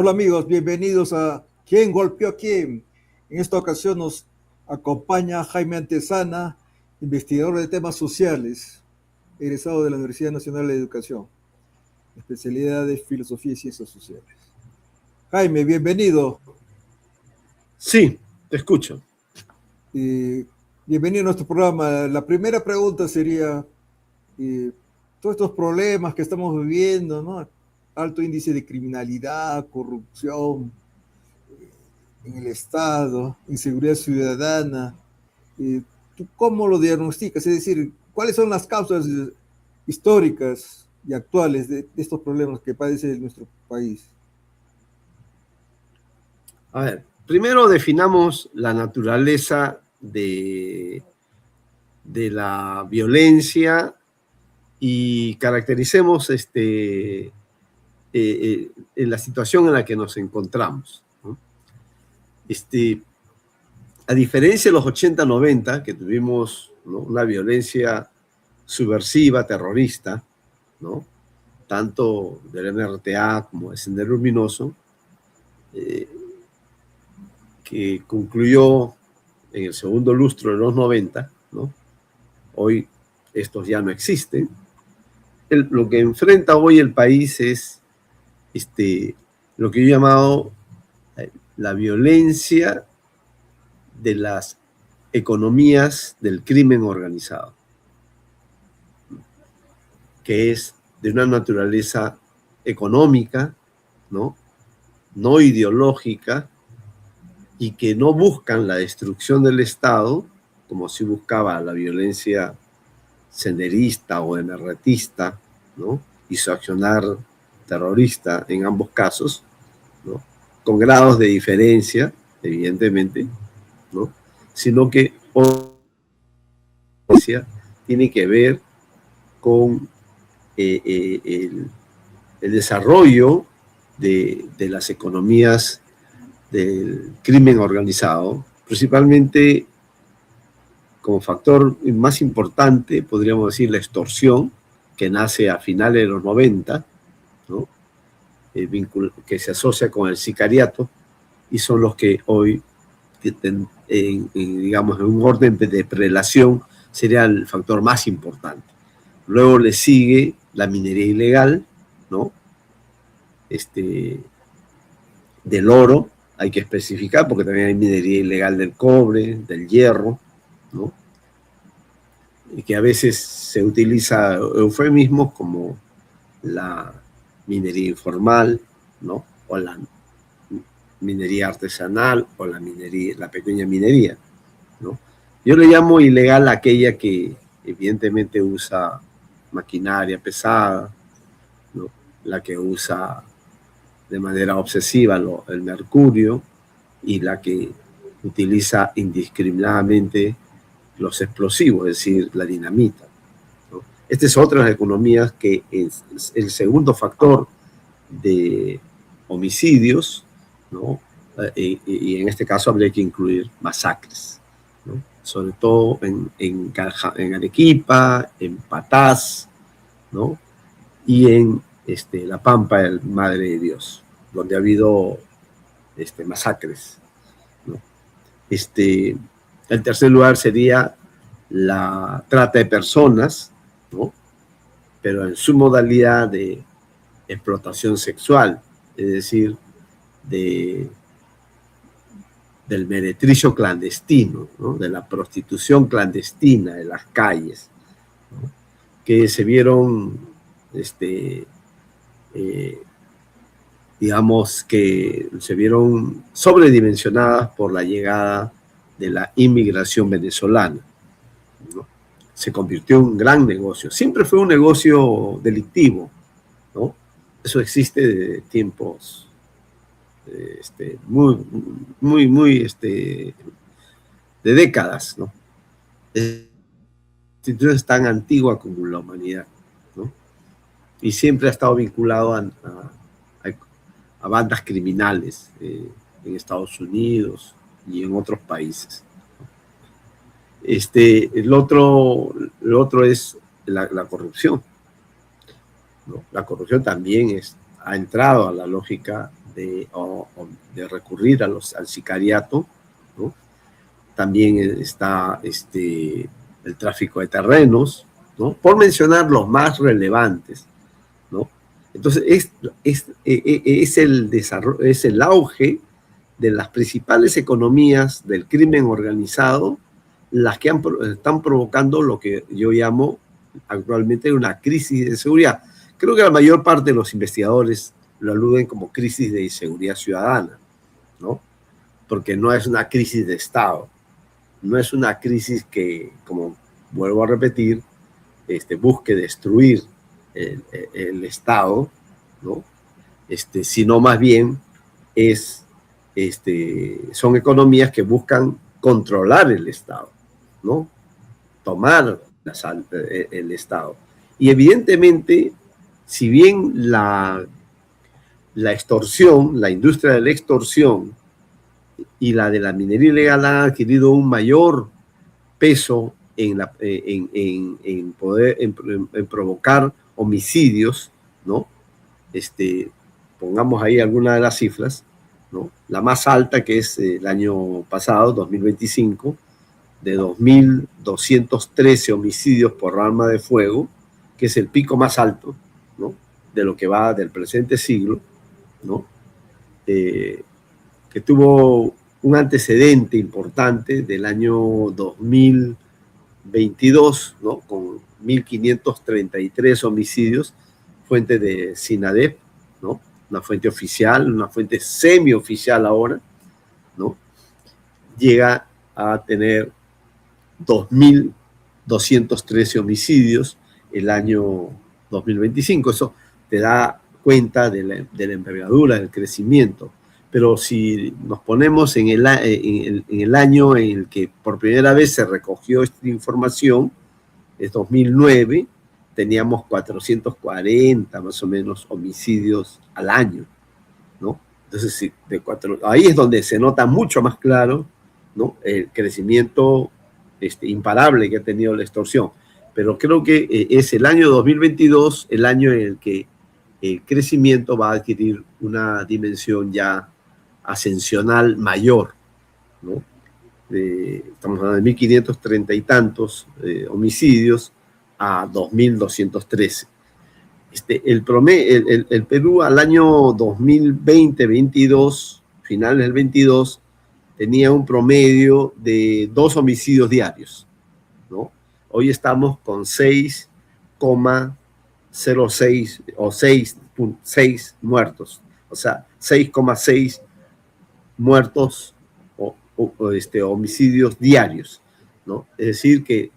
Hola amigos, bienvenidos a ¿Quién golpeó a quién? En esta ocasión nos acompaña Jaime Antesana, investigador de temas sociales, egresado de la Universidad Nacional de Educación, especialidad de Filosofía y Ciencias Sociales. Jaime, bienvenido. Sí, te escucho. Bienvenido a nuestro programa. La primera pregunta sería, todos estos problemas que estamos viviendo, ¿no? Alto índice de criminalidad, corrupción en el Estado, inseguridad ciudadana, ¿tú cómo lo diagnosticas? Es decir, ¿cuáles son las causas históricas y actuales de estos problemas que padece nuestro país? A ver, primero definamos la naturaleza de la violencia y caractericemos en la situación en la que nos encontramos, ¿no? A diferencia de los 80-90, que tuvimos, ¿no?, una violencia subversiva, terrorista, ¿no?, tanto del MRTA como de Sendero Luminoso, que concluyó en el segundo lustro de los 90, ¿no? Hoy estos ya no existen. Lo que enfrenta hoy el país es lo que yo he llamado la violencia de las economías del crimen organizado, que es de una naturaleza económica, ¿no?, no ideológica, y que no buscan la destrucción del Estado, como si buscaba la violencia senderista o MRTista, ¿no?, y su accionar terrorista en ambos casos, ¿no?, con grados de diferencia, evidentemente, ¿no?, sino que tiene que ver con el desarrollo de las economías del crimen organizado, principalmente como factor más importante, podríamos decir, la extorsión, que nace a finales de los 90, ¿no?, que se asocia con el sicariato, y son los que hoy, digamos, en un orden de prelación, sería el factor más importante. Luego le sigue la minería ilegal, ¿no?, del oro, hay que especificar, porque también hay minería ilegal del cobre, del hierro, ¿no?, y que a veces se utiliza eufemismos como la minería informal, ¿no?, o la minería artesanal, o la pequeña minería, ¿no? Yo le llamo ilegal a aquella que evidentemente usa maquinaria pesada, ¿no?, la que usa de manera obsesiva el mercurio, y la que utiliza indiscriminadamente los explosivos, es decir, la dinamita, ¿no? Esta es otra de las economías que es el segundo factor de homicidios, ¿no?, y en este caso habría que incluir masacres, ¿no?, sobre todo en Arequipa, en Patás, ¿no?, y en La Pampa del Madre de Dios, donde ha habido masacres, ¿no? El tercer lugar sería la trata de personas, ¿no?, pero en su modalidad de explotación sexual, es decir, del meretricio clandestino, ¿no?, de la prostitución clandestina de las calles, ¿no?, que se vieron, digamos, que se vieron sobredimensionadas por la llegada de la inmigración venezolana, ¿no? Se convirtió en un gran negocio. Siempre fue un negocio delictivo, ¿no? Eso existe desde tiempos muy de décadas, ¿no? Es tan antigua como la humanidad, ¿no? Y siempre ha estado vinculado a bandas criminales en Estados Unidos y en otros países. El otro es la corrupción, ¿no? La corrupción también ha entrado a la lógica de recurrir al sicariato, ¿no? También está el tráfico de terrenos, ¿no? Por mencionar los más relevantes, ¿no? Entonces, es el auge de las principales economías del crimen organizado las que están provocando lo que yo llamo actualmente una crisis de seguridad. Creo que la mayor parte de los investigadores lo aluden como crisis de inseguridad ciudadana, ¿no? Porque no es una crisis de Estado, no es una crisis que, como vuelvo a repetir, busque destruir el Estado, ¿no? Sino más bien son economías que buscan controlar el Estado, ¿no? Tomar el Estado. Y evidentemente, si bien la extorsión, la industria de la extorsión y la de la minería ilegal han adquirido un mayor peso en provocar homicidios, ¿no? Pongamos ahí algunas de las cifras, ¿no? La más alta, que es el año pasado, 2025, de 2.213 homicidios por arma de fuego, que es el pico más alto, ¿no? De lo que va del presente siglo, ¿no? Que tuvo un antecedente importante del año 2022, ¿no? Con 1.533 homicidios, fuente de SINADEP, ¿no? Una fuente oficial, una fuente semioficial ahora, ¿no? Llega a tener 2.213 homicidios el año 2025. Eso te da cuenta de la envergadura, del crecimiento. Pero si nos ponemos en el año en el que por primera vez se recogió esta información, es 2009, teníamos 440 más o menos homicidios al año, ¿no? Entonces, sí, ahí es donde se nota mucho más claro, ¿no? El crecimiento imparable que ha tenido la extorsión. Pero creo que es el año 2022 el año en el que el crecimiento va a adquirir una dimensión ya ascensional mayor, ¿no? Estamos hablando de 1.530 y tantos homicidios a 2.213. El Perú al año 2020-22, finales del 22, tenía un promedio de 2 homicidios diarios, ¿no? Hoy estamos con 6,06 o 6,6 muertos, o sea, 6,6 muertos o homicidios diarios, ¿no? Es decir, que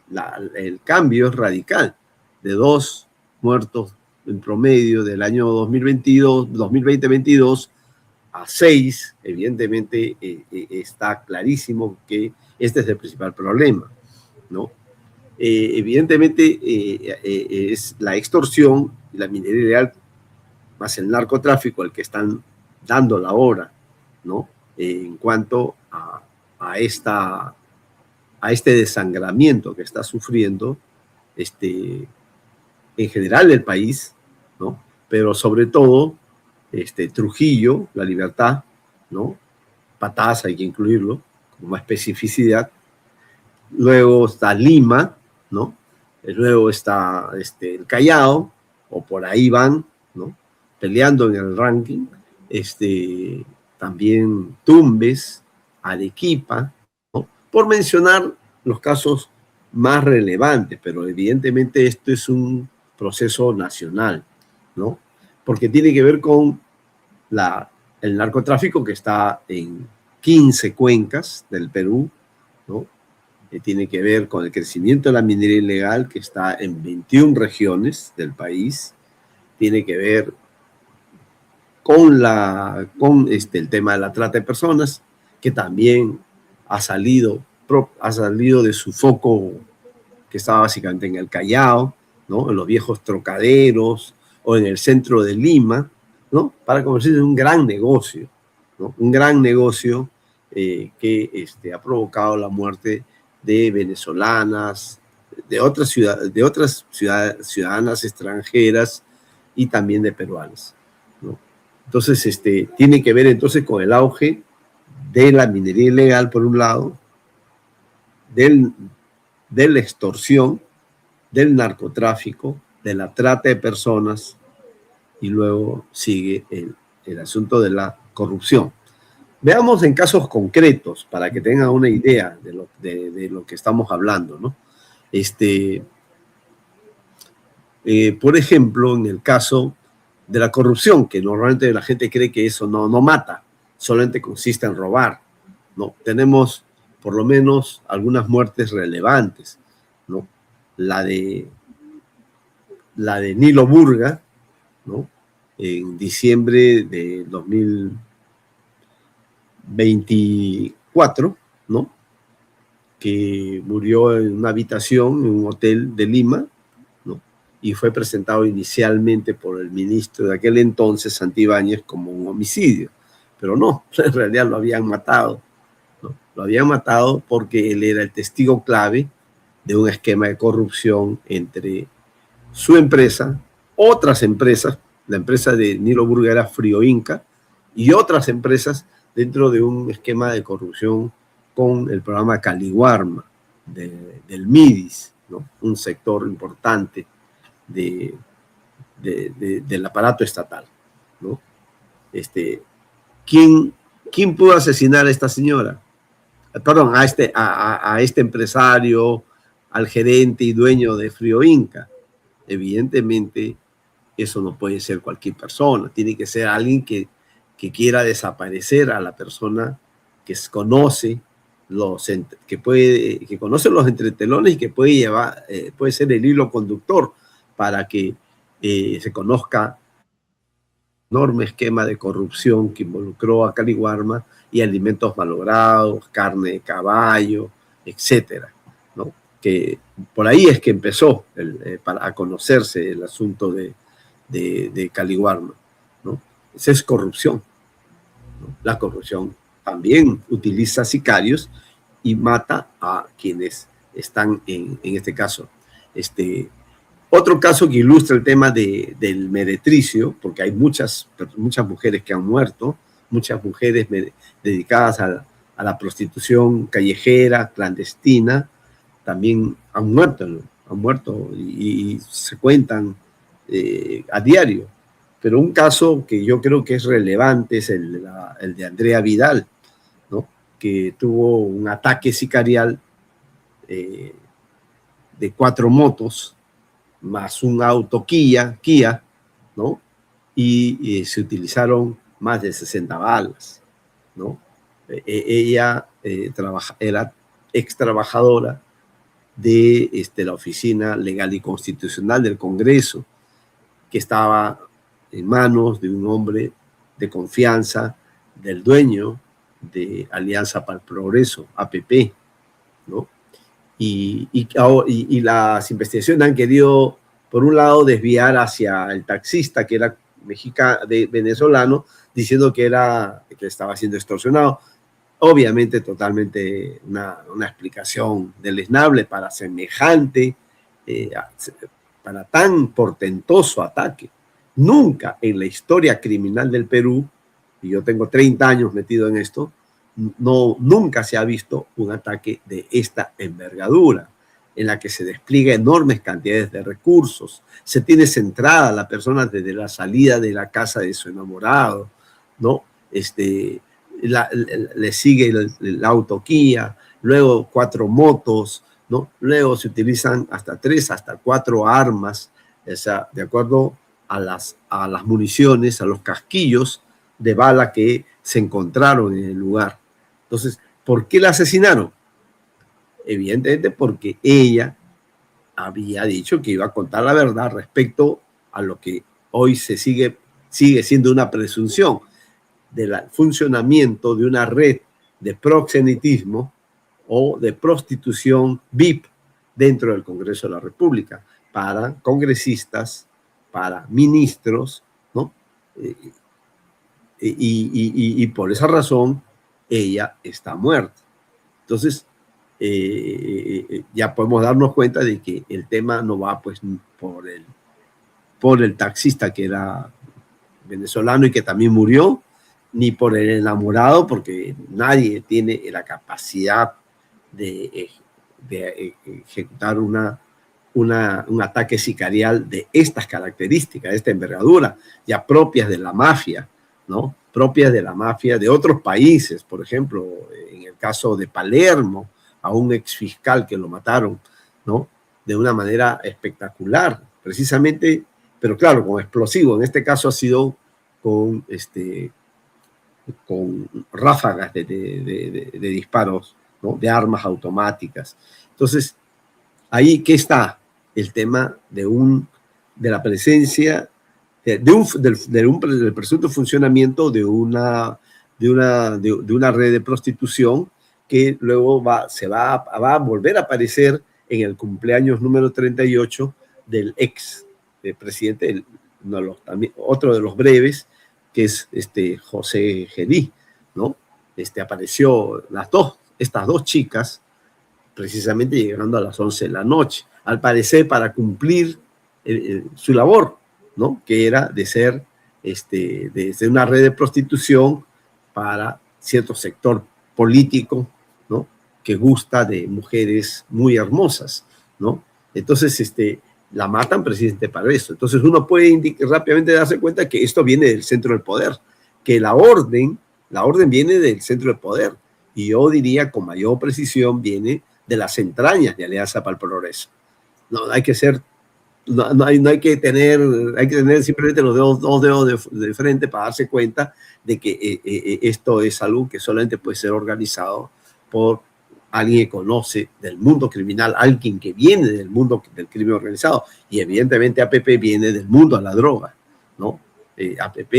el cambio es radical, de 2 muertos en promedio del año 2020-22 a 6, evidentemente está clarísimo que este es el principal problema, ¿no? Evidentemente es la extorsión y la minería ilegal más el narcotráfico el que están dando la hora, ¿no? En cuanto a este desangramiento que está sufriendo en general el país, ¿no? Pero sobre todo Trujillo, La Libertad, ¿no? Patas, hay que incluirlo como especificidad. Luego está Lima, ¿no? Luego está el Callao, o por ahí van, ¿no? Peleando en el ranking. También Tumbes, Arequipa, ¿no? Por mencionar los casos más relevantes, pero evidentemente esto es un proceso nacional, ¿no? Porque tiene que ver con el narcotráfico que está en 15 cuencas del Perú, ¿no? Tiene que ver con el crecimiento de la minería ilegal que está en 21 regiones del país, tiene que ver con el tema de la trata de personas, que también ha salido de su foco, que estaba básicamente en el Callao, ¿no? En los viejos trocaderos o en el centro de Lima, ¿no? Para convertirse en un gran negocio, ¿no? Un gran negocio que ha provocado la muerte de venezolanas, de otras ciudadanas extranjeras y también de peruanos, ¿no? Entonces, tiene que ver entonces con el auge de la minería ilegal, por un lado, de la extorsión, del narcotráfico, de la trata de personas, y luego sigue el asunto de la corrupción. Veamos en casos concretos para que tengan una idea de lo que estamos hablando, ¿no? Por ejemplo, en el caso de la corrupción, que normalmente la gente cree que eso no mata, solamente consiste en robar, ¿no? Tenemos por lo menos algunas muertes relevantes, ¿no? La de Nilo Burga, ¿no? En diciembre de 2024, ¿no? Que murió en una habitación en un hotel de Lima, ¿no? Y fue presentado inicialmente por el ministro de aquel entonces, Santibáñez, como un homicidio. Pero no, en realidad lo habían matado, ¿no? Lo habían matado porque él era el testigo clave de un esquema de corrupción entre su empresa, otras empresas, la empresa de Nilo Burga era Frío Inca, y otras empresas dentro de un esquema de corrupción con el programa Caliwarma del MIDIS, ¿no? Un sector importante del aparato estatal, ¿no? ¿Quién pudo asesinar a esta señora? Perdón, a este empresario, al gerente y dueño de Frío Inca. Evidentemente, eso no puede ser cualquier persona, tiene que ser alguien que quiera desaparecer a la persona que conoce que conoce los entretelones y que puede ser el hilo conductor para que se conozca el enorme esquema de corrupción que involucró a Caliwarma y alimentos malogrados, carne de caballo, etcétera, ¿no? Que por ahí es que empezó a conocerse el asunto de Caliwarma, ¿no? Esa es corrupción, ¿no? La corrupción también utiliza sicarios y mata a quienes están en este caso. Otro caso que ilustra el tema del meretricio, porque hay muchas mujeres que han muerto, muchas mujeres dedicadas a la prostitución callejera, clandestina, también han muerto y se cuentan a diario. Pero un caso que yo creo que es relevante es el de Andrea Vidal, ¿no? Que tuvo un ataque sicarial de 4 motos, más un auto Kia, ¿no? Y se utilizaron más de 60 balas, ¿no? Ella era ex trabajadora de la Oficina Legal y Constitucional del Congreso, que estaba en manos de un hombre de confianza del dueño de Alianza para el Progreso, APP, ¿no? Y las investigaciones han querido, por un lado, desviar hacia el taxista, que era venezolano, diciendo que estaba siendo extorsionado. Obviamente, totalmente una explicación deleznable para semejante, para tan portentoso ataque. Nunca en la historia criminal del Perú, y yo tengo 30 años metido en esto, nunca se ha visto un ataque de esta envergadura, en la que se despliega enormes cantidades de recursos, se tiene centrada a la persona desde la salida de la casa de su enamorado, ¿no? Le sigue el auto Kia, luego 4 motos, ¿no? Luego se utilizan hasta 3, hasta 4 armas, o sea, de acuerdo a las municiones, a los casquillos de bala que se encontraron en el lugar. Entonces, ¿por qué la asesinaron? Evidentemente porque ella había dicho que iba a contar la verdad respecto a lo que hoy sigue siendo una presunción del funcionamiento de una red de proxenetismo o de prostitución VIP dentro del Congreso de la República para congresistas, para ministros, ¿no? Y por esa razón ella está muerta. Entonces, ya podemos darnos cuenta de que el tema no va pues por el taxista que era venezolano y que también murió, ni por el enamorado, porque nadie tiene la capacidad de ejecutar un ataque sicarial de estas características, de esta envergadura, ya propias de la mafia, ¿no? Propias de la mafia de otros países, por ejemplo, en el caso de Palermo, a un exfiscal que lo mataron, ¿no? De una manera espectacular, precisamente, pero claro, con explosivo. En este caso ha sido con ráfagas de disparos, ¿no? De armas automáticas. Entonces, ahí, ¿qué está? El tema de la presencia, del presunto funcionamiento de una red de prostitución que luego va a volver a aparecer en el cumpleaños número 38 del ex presidente, otro de los breves, que es José Gedí, ¿no? Apareció estas dos chicas, precisamente llegando a las 11 de la noche, al parecer para cumplir su labor, ¿no? Que era de ser de una red de prostitución para cierto sector político, ¿no? Que gusta de mujeres muy hermosas, ¿no? Entonces, la matan precisamente para eso. Entonces uno puede rápidamente darse cuenta que esto viene del centro del poder, que la orden viene del centro del poder, y yo diría con mayor precisión viene de las entrañas de Alianza para el Progreso. No hay que ser, no hay que tener simplemente los dos dedos de frente para darse cuenta de que esto es algo que solamente puede ser organizado por alguien que conoce del mundo criminal, alguien que viene del mundo del crimen organizado, y evidentemente APP viene del mundo de la droga, ¿no? APP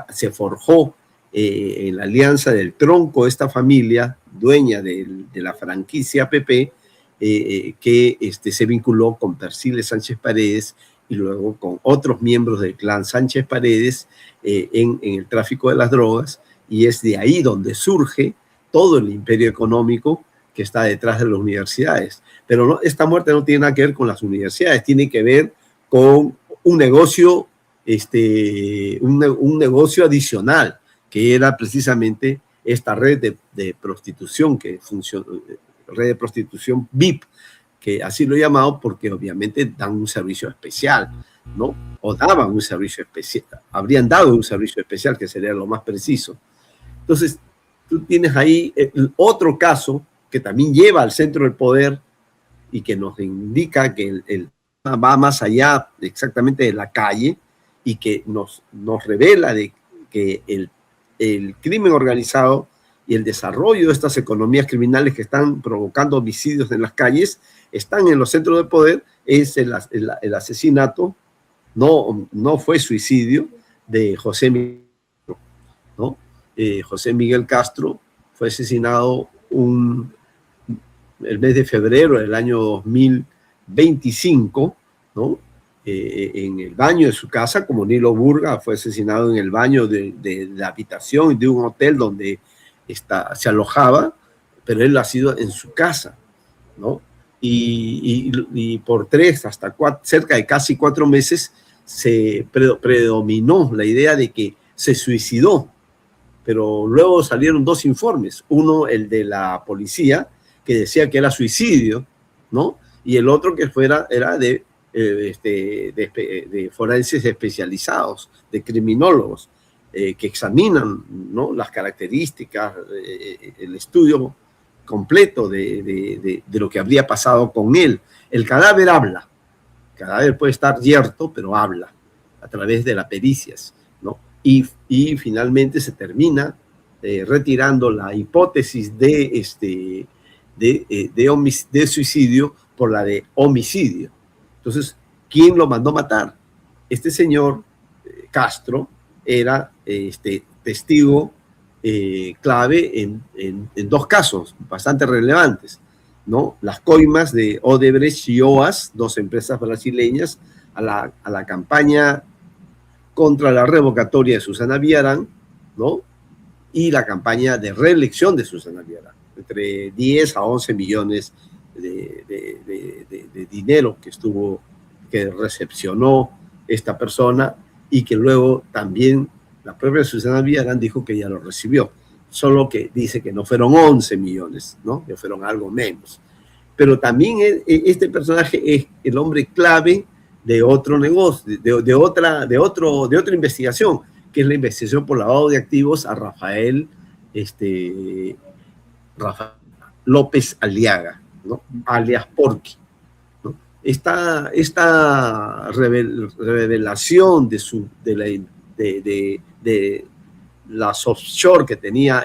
se forjó en la alianza del tronco de esta familia, dueña de la franquicia APP, que se vinculó con Perciles Sánchez Paredes y luego con otros miembros del clan Sánchez Paredes en el tráfico de las drogas, y es de ahí donde surge todo el imperio económico que está detrás de las universidades. Pero no, esta muerte no tiene nada que ver con las universidades, tiene que ver con un negocio, un negocio adicional, que era precisamente esta red de prostitución que funciona, red de prostitución VIP, que así lo he llamado porque obviamente dan un servicio especial, ¿no? O daban un servicio especial, habrían dado un servicio especial, que sería lo más preciso. Entonces, tú tienes ahí otro caso que también lleva al centro del poder y que nos indica que va más allá exactamente de la calle, y que nos revela de que el crimen organizado y el desarrollo de estas economías criminales que están provocando homicidios en las calles están en los centros de poder. Es el asesinato, no fue suicidio, de José Miguel, ¿no? José Miguel Castro fue asesinado el mes de febrero del año 2025, ¿no? En el baño de su casa, como Nilo Burga fue asesinado en el baño de la habitación de un hotel donde se alojaba, pero él ha sido en su casa, ¿no? Y por 3 hasta 4, cerca de casi 4 meses, se predominó la idea de que se suicidó, pero luego salieron 2 informes, uno el de la policía, que decía que era suicidio, ¿no? Y el otro que era de forenses especializados, de criminólogos, que examinan, ¿no? Las características, el estudio completo de lo que habría pasado con él. El cadáver habla, el cadáver puede estar yerto, pero habla a través de las pericias, ¿no? Y finalmente se termina retirando la hipótesis de suicidio por la de homicidio. Entonces, ¿quién lo mandó matar? Este señor Castro era testigo clave en 2 casos bastante relevantes, ¿no? Las coimas de Odebrecht y OAS, 2 empresas brasileñas, a la campaña contra la revocatoria de Susana Villarán, ¿no? Y la campaña de reelección de Susana Villarán, entre 10 a 11 millones de dinero que recepcionó esta persona y que luego también la propia Susana Villarán dijo que ya lo recibió, solo que dice que no fueron 11 millones, ¿no? Que fueron algo menos. Pero también este personaje es el hombre clave de otro negocio, de otra investigación, que es la investigación por lavado de activos a Rafael López Aliaga, ¿no? Alias Porky, ¿no? Esta revelación de las offshore que tenía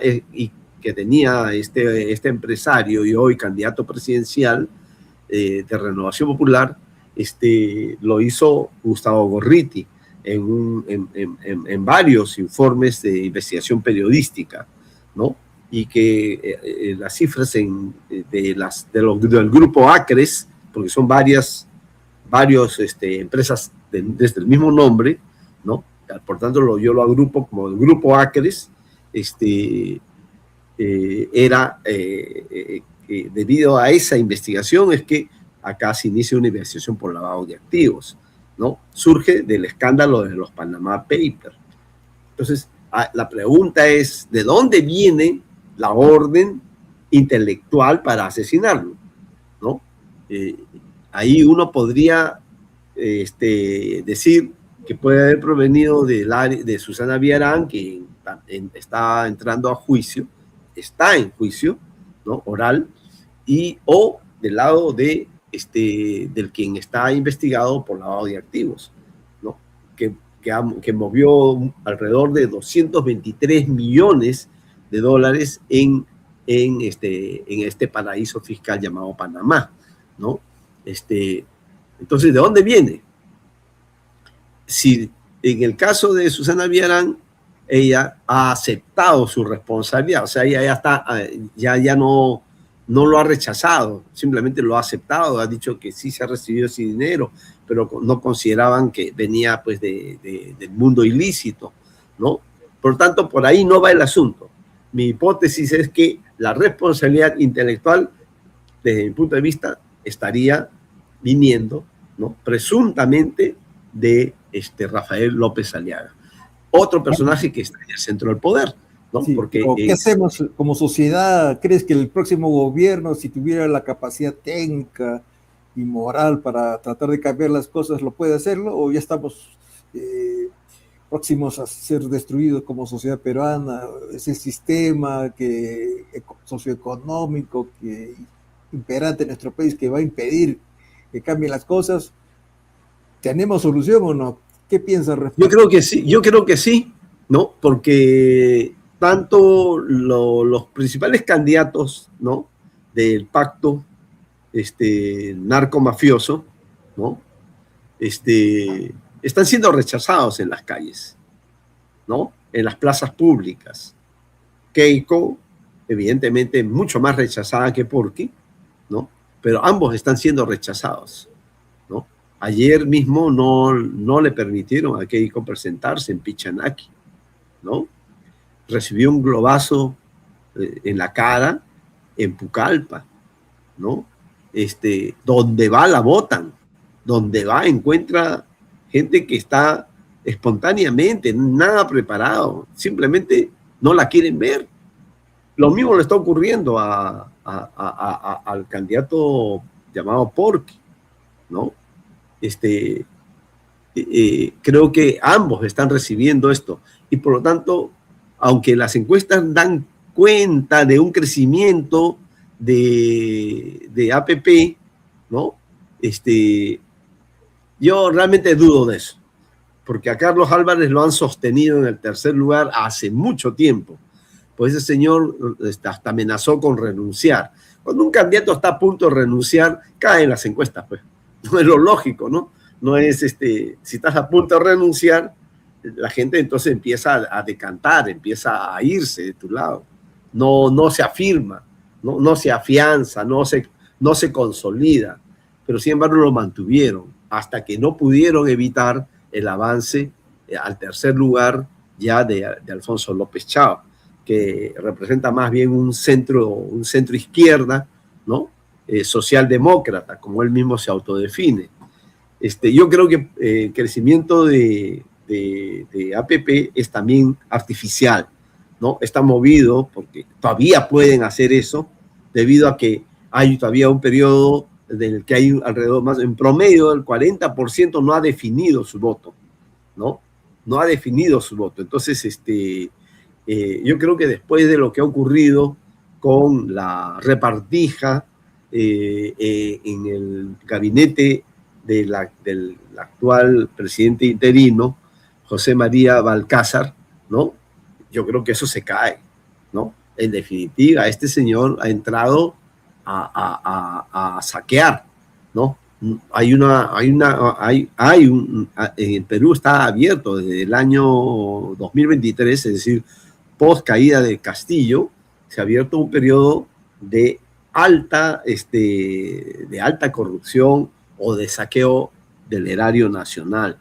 este empresario y hoy candidato presidencial de Renovación Popular, lo hizo Gustavo Gorriti en varios informes de investigación periodística, ¿no? Y que las cifras del grupo Acres, porque son varias empresas desde el mismo nombre, ¿no? Por tanto yo lo agrupo como el grupo Acres, debido a esa investigación es que acá se inicia una investigación por lavado de activos, ¿no? Surge del escándalo de los Panama Papers. Entonces, la pregunta es, ¿de dónde viene la orden intelectual para asesinarlo? ¿No? Ahí uno podría decir que puede haber provenido de Susana Villarán, que está entrando a juicio, está en juicio, ¿no? Oral, o del lado del quien está investigado por lavado de activos, ¿no? Que movió alrededor de 223 millones de dólares en este paraíso fiscal llamado Panamá, ¿no? Entonces, ¿de dónde viene? Si en el caso de Susana Villarán, ella ha aceptado su responsabilidad, o sea, ella ya está, ya no lo ha rechazado, simplemente lo ha aceptado, ha dicho que sí se ha recibido ese dinero, pero no consideraban que venía pues del mundo ilícito, ¿no? Por tanto, por ahí no va el asunto. Mi hipótesis es que la responsabilidad intelectual, desde mi punto de vista, estaría viniendo, ¿no? Presuntamente de Rafael López Aliaga, otro personaje que está en el centro del poder, ¿no? Sí, porque ¿qué hacemos como sociedad? ¿Crees que el próximo gobierno, si tuviera la capacidad técnica y moral para tratar de cambiar las cosas, lo puede hacerlo? ¿O ya estamos próximos a ser destruidos como sociedad peruana? Ese sistema socioeconómico que imperante en nuestro país, que va a impedir que cambien las cosas, ¿tenemos solución o no? ¿Qué piensas respecto? Yo creo que sí, ¿no? Porque tanto los principales candidatos, ¿no? Del pacto narco-mafioso, ¿no? Están siendo rechazados en las calles, ¿no? En las plazas públicas. Keiko, evidentemente, mucho más rechazada que Porky, ¿no? Pero ambos están siendo rechazados, ¿no? Ayer mismo no le permitieron a Keiko presentarse en Pichanaki, ¿no? Recibió un globazo en la cara en Pucallpa, ¿no? Donde va la botan, donde va encuentra gente que está espontáneamente, nada preparado, simplemente no la quieren ver. Lo mismo le está ocurriendo al candidato llamado Porky, ¿no? Creo que ambos están recibiendo esto y por lo tanto, aunque las encuestas dan cuenta de un crecimiento de APP, ¿no? Yo realmente dudo de eso, porque a Carlos Álvarez lo han sostenido en el tercer lugar hace mucho tiempo, pues ese señor hasta amenazó con renunciar. Cuando un candidato está a punto de renunciar, caen las encuestas, pues. No es lo lógico, ¿no? No es, si estás a punto de renunciar, la gente entonces empieza a decantar, empieza a irse de tu lado. No se afirma, no se afianza, no se consolida. Pero sin embargo lo mantuvieron hasta que no pudieron evitar el avance al tercer lugar ya de Alfonso López Chao, que representa más bien un centro izquierda, ¿no? Socialdemócrata, como él mismo se autodefine. Yo creo que el crecimiento de de APP es también artificial, ¿no? Está movido porque todavía pueden hacer eso debido a que hay todavía un periodo del que hay alrededor más, en promedio, el 40% no ha definido su voto, ¿no? No ha definido su voto. Entonces, yo creo que después de lo que ha ocurrido con la repartija en el gabinete del actual presidente interino, José María Balcázar, ¿no? Yo creo que eso se cae, ¿no? En definitiva, este señor ha entrado a saquear, ¿no? En Perú está abierto desde el año 2023, es decir, post caída de Castillo, se ha abierto un periodo de alta corrupción o de saqueo del erario nacional.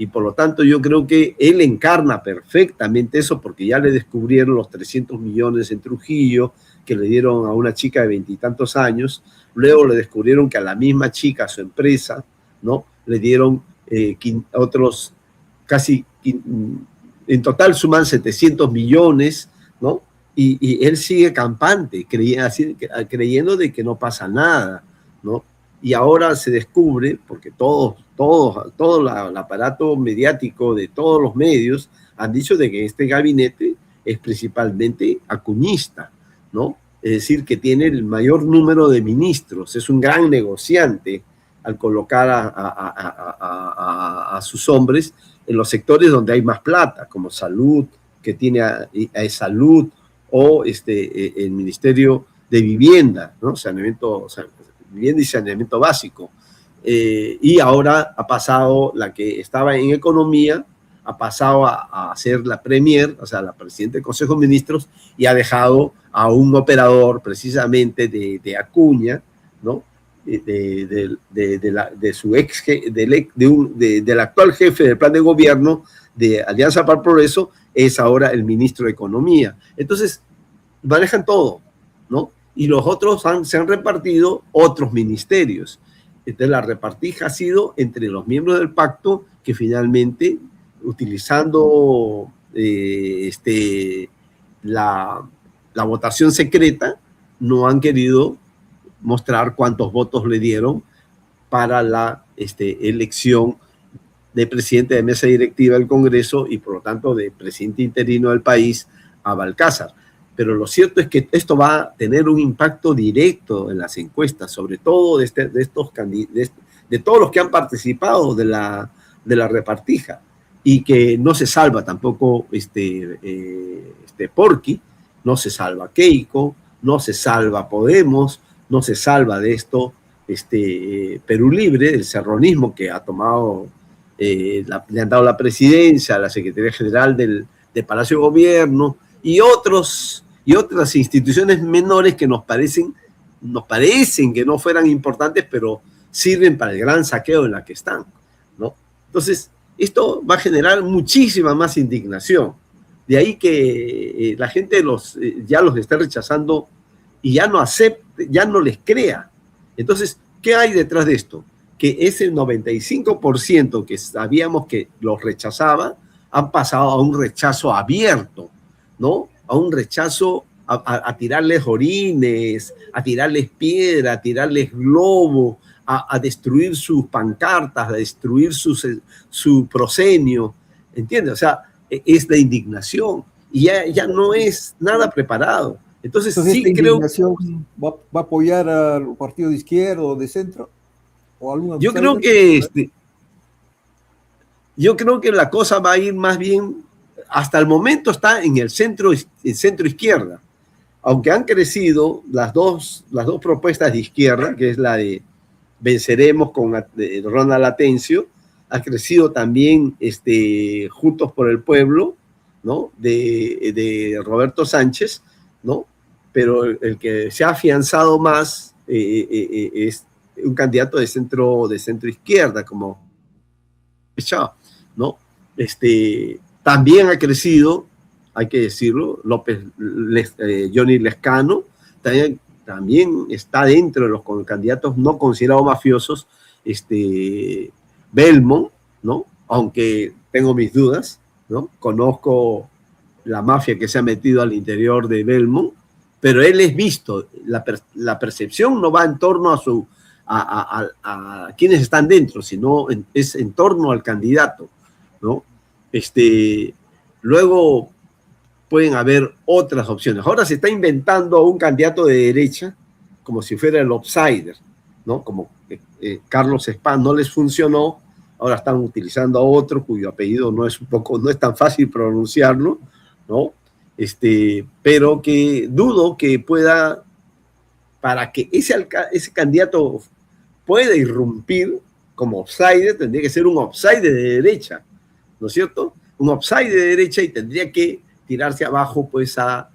Y por lo tanto yo creo que él encarna perfectamente eso, porque ya le descubrieron los 300 millones en Trujillo que le dieron a una chica de 20 y tantos años. Luego le descubrieron que a la misma chica, a su empresa, ¿no? Le dieron otros casi, en total suman 700 millones, ¿no? Y él sigue campante, creyendo de que no pasa nada, ¿no? Y ahora se descubre, porque todo el aparato mediático de todos los medios han dicho de que este gabinete es principalmente acuñista, ¿no? Es decir, que tiene el mayor número de ministros, es un gran negociante al colocar a sus hombres en los sectores donde hay más plata, como salud, que tiene a salud, o el Ministerio de Vivienda, ¿no? Vivienda y saneamiento básico. Y ahora ha pasado la que estaba en economía, ha pasado a ser la premier, o sea, la presidenta del Consejo de Ministros, y ha dejado a un operador precisamente de Acuña, ¿no? Del actual jefe del plan de gobierno de Alianza para el Progreso, es ahora el ministro de Economía. Entonces, manejan todo, ¿no? Y los otros se han repartido otros ministerios. Entonces, la repartija ha sido entre los miembros del pacto que finalmente, utilizando la votación secreta, no han querido mostrar cuántos votos le dieron para la elección de presidente de mesa directiva del Congreso y por lo tanto de presidente interino del país a Balcázar. Pero lo cierto es que esto va a tener un impacto directo en las encuestas, sobre todo de todos los que han participado de la repartija, y que no se salva tampoco Porky, no se salva Keiko, no se salva Podemos, no se salva de esto Perú Libre, el serronismo que ha tomado, le han dado la presidencia, la Secretaría General del Palacio de Gobierno y otras instituciones menores que nos parecen que no fueran importantes, pero sirven para el gran saqueo en la que están, ¿no? Entonces, esto va a generar muchísima más indignación. De ahí que la gente ya los está rechazando y ya no acepte, ya no les crea. Entonces, ¿qué hay detrás de esto? Que ese 95% que sabíamos que los rechazaba, han pasado a un rechazo abierto, ¿no? A un rechazo a tirarles orines, a tirarles piedra, a tirarles globo, a destruir sus pancartas, a destruir su proscenio, ¿entiendes? O sea, es la indignación y ya no es nada preparado. Entonces sí creo... ¿Va a apoyar al partido de izquierda o de centro? ¿O yo creo que la cosa va a ir más bien, hasta el momento está en el centro izquierda, aunque han crecido las dos propuestas de izquierda, que es la de Venceremos con Ronald Atencio, ha crecido también Juntos por el Pueblo, ¿no? de Roberto Sánchez, ¿no? Pero el que se ha afianzado más es un candidato de centro izquierda, como Chao, ¿no? También ha crecido, hay que decirlo, Johnny Lescano, también está dentro de los candidatos no considerados mafiosos, Belmont, ¿no? Aunque tengo mis dudas, ¿no? Conozco la mafia que se ha metido al interior de Belmont, pero él es visto, la percepción no va en torno a quienes están dentro, sino es en torno al candidato, ¿no? Luego pueden haber otras opciones. Ahora se está inventando un candidato de derecha como si fuera el outsider, ¿no? Como Carlos Spahn no les funcionó, ahora están utilizando a otro cuyo apellido no es tan fácil pronunciarlo, ¿no? Pero que dudo que pueda, para que ese candidato pueda irrumpir como outsider, tendría que ser un outsider de derecha, ¿no es cierto? Un outsider de derecha y tendría que tirarse abajo pues a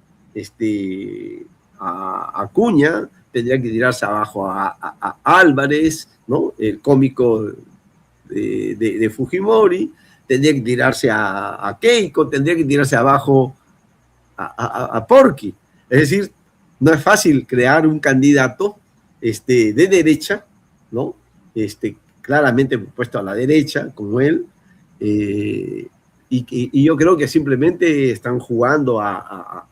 Acuña, tendría que tirarse abajo a Álvarez, ¿no? El cómico de Fujimori, tendría que tirarse a Keiko, tendría que tirarse abajo a Porky. Es decir, no es fácil crear un candidato de derecha, ¿no? Claramente puesto a la derecha, como él, y yo creo que simplemente están jugando a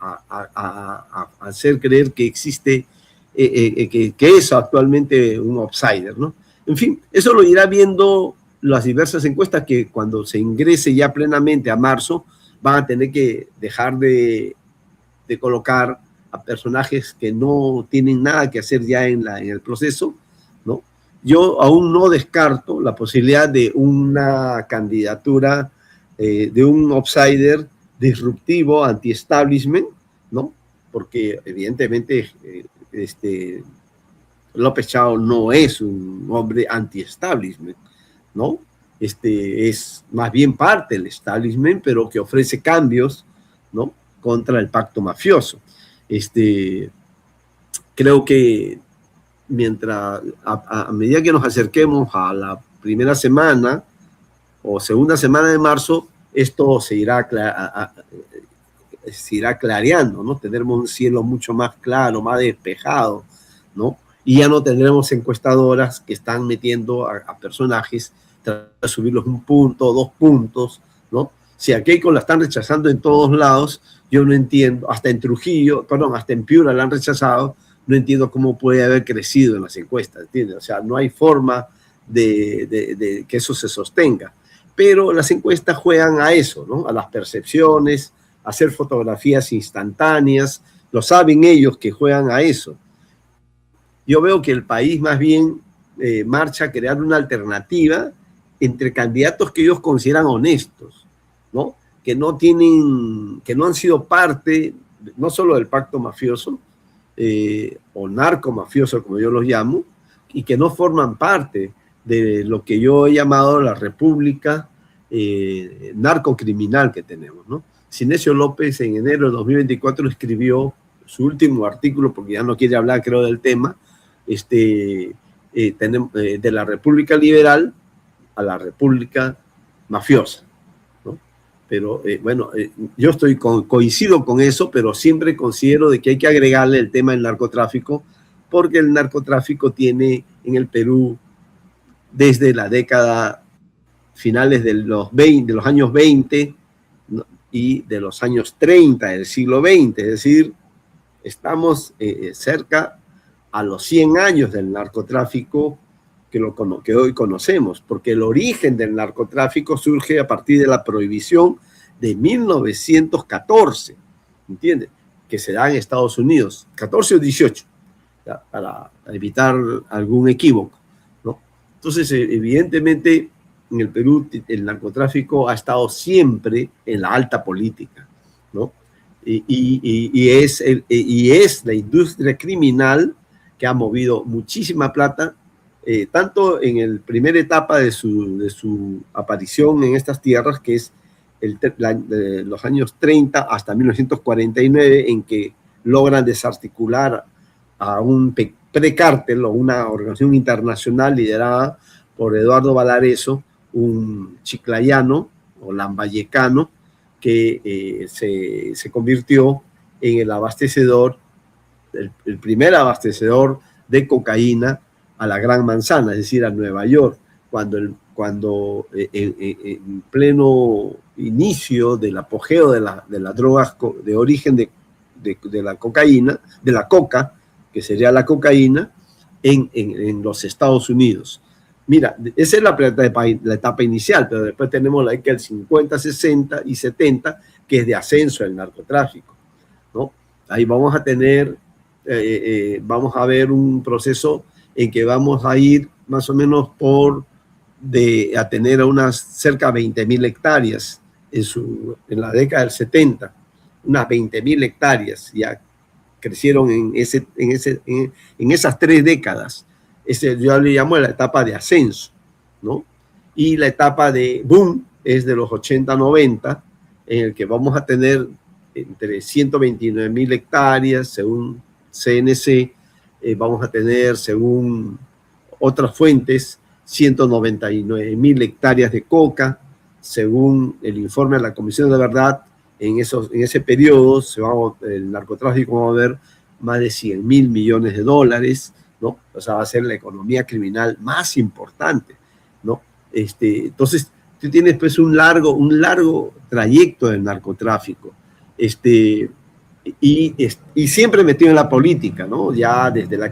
hacer creer que existe, que es actualmente un outsider, ¿no? En fin, eso lo irá viendo las diversas encuestas que cuando se ingrese ya plenamente a marzo van a tener que dejar de colocar a personajes que no tienen nada que hacer ya en el proceso, ¿no? Yo aún no descarto la posibilidad de una candidatura de un outsider disruptivo, anti-establishment, ¿no? Porque evidentemente López Chao no es un hombre anti-establishment, ¿no? Es más bien parte del establishment, pero que ofrece cambios, ¿no? Contra el pacto mafioso. Creo que mientras, a medida que nos acerquemos a la primera semana o segunda semana de marzo, esto se irá clareando, ¿no? Tendremos un cielo mucho más claro, más despejado, ¿no? Y ya no tendremos encuestadoras que están metiendo a personajes, tratando de subirlos 1 punto, 2 puntos, ¿no? Si a Keiko la están rechazando en todos lados, yo no entiendo, hasta en Piura la han rechazado, no entiendo cómo puede haber crecido en las encuestas, ¿entiendes? O sea, no hay forma de que eso se sostenga. Pero las encuestas juegan a eso, ¿no? A las percepciones, a hacer fotografías instantáneas, lo saben ellos que juegan a eso. Yo veo que el país más bien marcha a crear una alternativa entre candidatos que ellos consideran honestos, ¿no? Que no han sido parte, no solo del pacto mafioso, o narcomafioso, como yo los llamo, y que no forman parte de lo que yo he llamado la república narcocriminal que tenemos, ¿no? Sinesio López en enero de 2024 escribió su último artículo, porque ya no quiere hablar, creo, del tema, de la república liberal a la república mafiosa, ¿no? Pero yo coincido con eso, pero siempre considero de que hay que agregarle el tema del narcotráfico, porque el narcotráfico tiene en el Perú desde la década finales de los años 20, ¿no? Y de los años 30 del siglo XX, es decir, estamos cerca a los 100 años del narcotráfico que hoy conocemos, porque el origen del narcotráfico surge a partir de la prohibición de 1914, ¿entiendes? Que se da en Estados Unidos, 14 o 18, ¿ya? Para evitar algún equívoco, ¿no? Entonces, evidentemente, en el Perú el narcotráfico ha estado siempre en la alta política, ¿no? Y es la industria criminal que ha movido muchísima plata, tanto en la primera etapa de su aparición en estas tierras, que es de los años 30 hasta 1949, en que logran desarticular a un precártel o una organización internacional liderada por Eduardo Valareso, un chiclayano o lambayecano que se convirtió en el abastecedor, el primer abastecedor de cocaína a la Gran Manzana, es decir, a Nueva York. en pleno inicio del apogeo de las drogas de origen de la cocaína, de la coca, que sería la cocaína, en los Estados Unidos. Mira, esa es la etapa inicial, pero después tenemos la década del 50, 60 y 70, que es de ascenso del narcotráfico, ¿no? Ahí vamos a tener, vamos a ver un proceso en que vamos a ir más o menos a tener unas cerca de 20.000 hectáreas en la década del 70, unas 20.000 hectáreas ya crecieron en esas 3 décadas. Yo le llamo la etapa de ascenso, ¿no? Y la etapa de boom es de los 80-90, en el que vamos a tener entre 129.000 hectáreas, según CNC, vamos a tener, según otras fuentes, 199.000 hectáreas de coca, según el informe de la Comisión de Verdad. En ese periodo el narcotráfico va a ver más de 100.000 millones de dólares, ¿no? O sea, va a ser la economía criminal más importante, ¿no? Entonces, tú tienes pues un largo trayecto del narcotráfico, y siempre metido en la política, ¿no? Ya desde la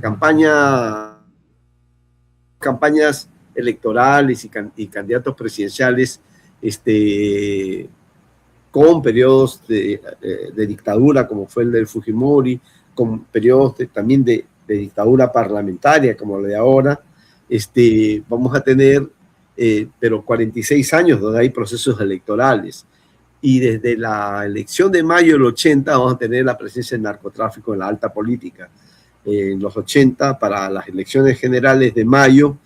campañas electorales y candidatos presidenciales, con periodos de dictadura, como fue el del Fujimori, con periodos también de dictadura parlamentaria, como la de ahora. Vamos a tener, pero 46 años donde hay procesos electorales. Y desde la elección de mayo del 80 vamos a tener la presencia del narcotráfico en la alta política. En los 80, para las elecciones generales de mayo,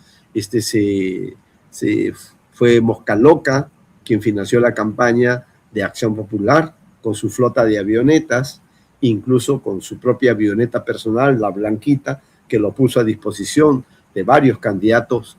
fue Mosca Loca quien financió la campaña de Acción Popular con su flota de avionetas, incluso con su propia avioneta personal, la Blanquita, que lo puso a disposición de varios candidatos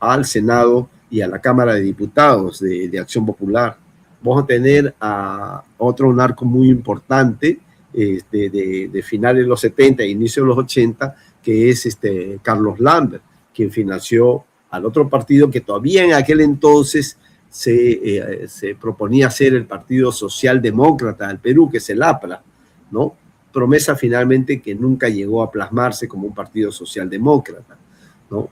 al Senado y a la Cámara de Diputados de Acción Popular. Vamos a tener a otro narco muy importante de finales de los 70 e inicio de los 80, que es Carlos Lambert, quien financió al otro partido que todavía en aquel entonces se proponía ser el Partido Socialdemócrata del Perú, que es el APRA, ¿no? Promesa finalmente que nunca llegó a plasmarse como un partido socialdemócrata, ¿no?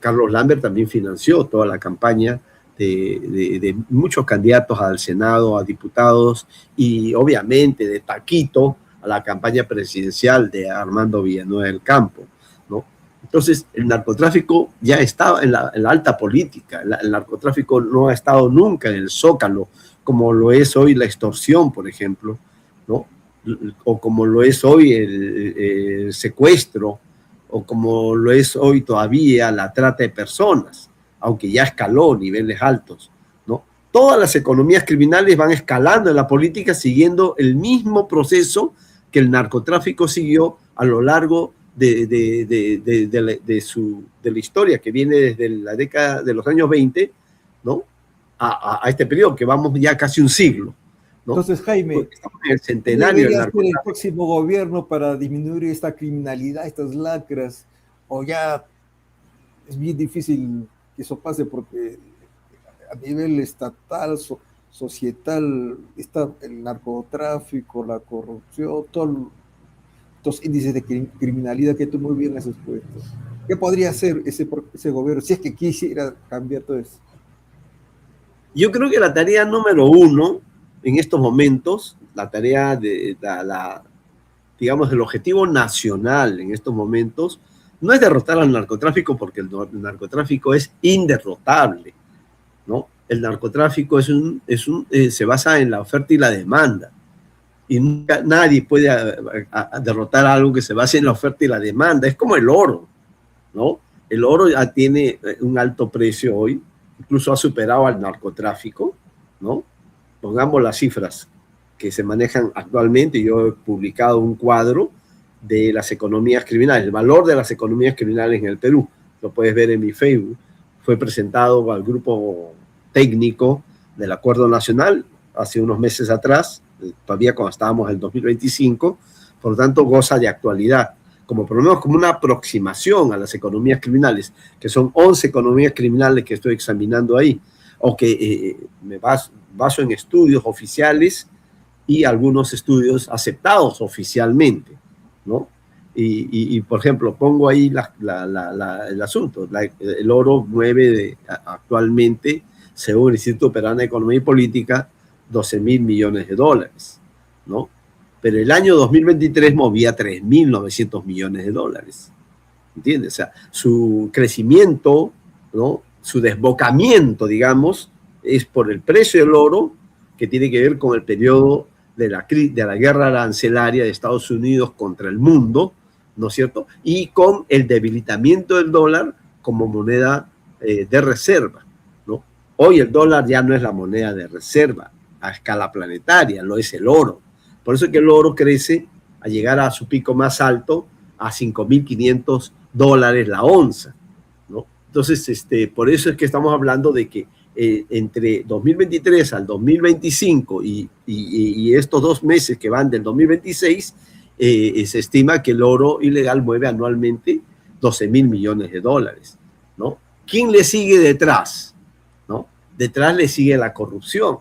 Carlos Lambert también financió toda la campaña de muchos candidatos al Senado, a diputados, y obviamente de taquito a la campaña presidencial de Armando Villanueva del Campo, ¿no? Entonces, el narcotráfico ya estaba en la alta política. El narcotráfico no ha estado nunca en el zócalo, como lo es hoy la extorsión, por ejemplo, ¿no? O como lo es hoy el secuestro, o como lo es hoy todavía la trata de personas, aunque ya escaló niveles altos, ¿no? Todas las economías criminales van escalando en la política siguiendo el mismo proceso que el narcotráfico siguió a lo largo de la historia, que viene desde la década de los años 20, ¿no? A este periodo, que vamos ya casi un siglo, ¿no? Entonces, Jaime, estamos en el centenario del narcotráfico. ¿El próximo gobierno para disminuir esta criminalidad, estas lacras, o ya es bien difícil que eso pase porque a nivel estatal, societal, está el narcotráfico, la corrupción, todos estos índices de criminalidad que tú muy bien has expuesto? ¿Qué podría hacer ese gobierno si es que quisiera cambiar todo eso? Yo creo que la tarea número 1 en estos momentos, la tarea digamos, el objetivo nacional en estos momentos, no es derrotar al narcotráfico, porque el narcotráfico es inderrotable, ¿no? El narcotráfico se basa en la oferta y la demanda, y nunca nadie puede derrotar algo que se base en la oferta y la demanda. Es como el oro, ¿no? El oro ya tiene un alto precio hoy, incluso ha superado al narcotráfico, ¿no? Pongamos las cifras que se manejan actualmente. Yo he publicado un cuadro de las economías criminales, el valor de las economías criminales en el Perú. Lo puedes ver en mi Facebook. Fue presentado al grupo técnico del Acuerdo Nacional hace unos meses atrás, todavía cuando estábamos en el 2025, por lo tanto goza de actualidad. como por lo menos como una aproximación a las economías criminales, que son 11 economías criminales que estoy examinando ahí, o que me baso en estudios oficiales y algunos estudios aceptados oficialmente, ¿no? Y por ejemplo, pongo ahí el asunto. El oro mueve actualmente, según el Instituto Peruano de Economía y Política, 12.000 millones de dólares, ¿no? Pero el año 2023 movía 3.900 millones de dólares, ¿entiendes? O sea, su crecimiento, ¿no? Su desbocamiento, digamos, es por el precio del oro, que tiene que ver con el periodo de la guerra arancelaria de Estados Unidos contra el mundo, ¿no es cierto? Y con el debilitamiento del dólar como moneda de reserva, ¿no? Hoy el dólar ya no es la moneda de reserva a escala planetaria, lo es el oro. Por eso es que el oro crece a llegar a su pico más alto, a $5.500 la onza, ¿no? Entonces, por eso es que estamos hablando de que entre 2023 al 2025 y estos 2 meses que van del 2026, se estima que el oro ilegal mueve anualmente 12.000 millones de dólares, ¿no? ¿Quién le sigue detrás? ¿No? Detrás le sigue la corrupción,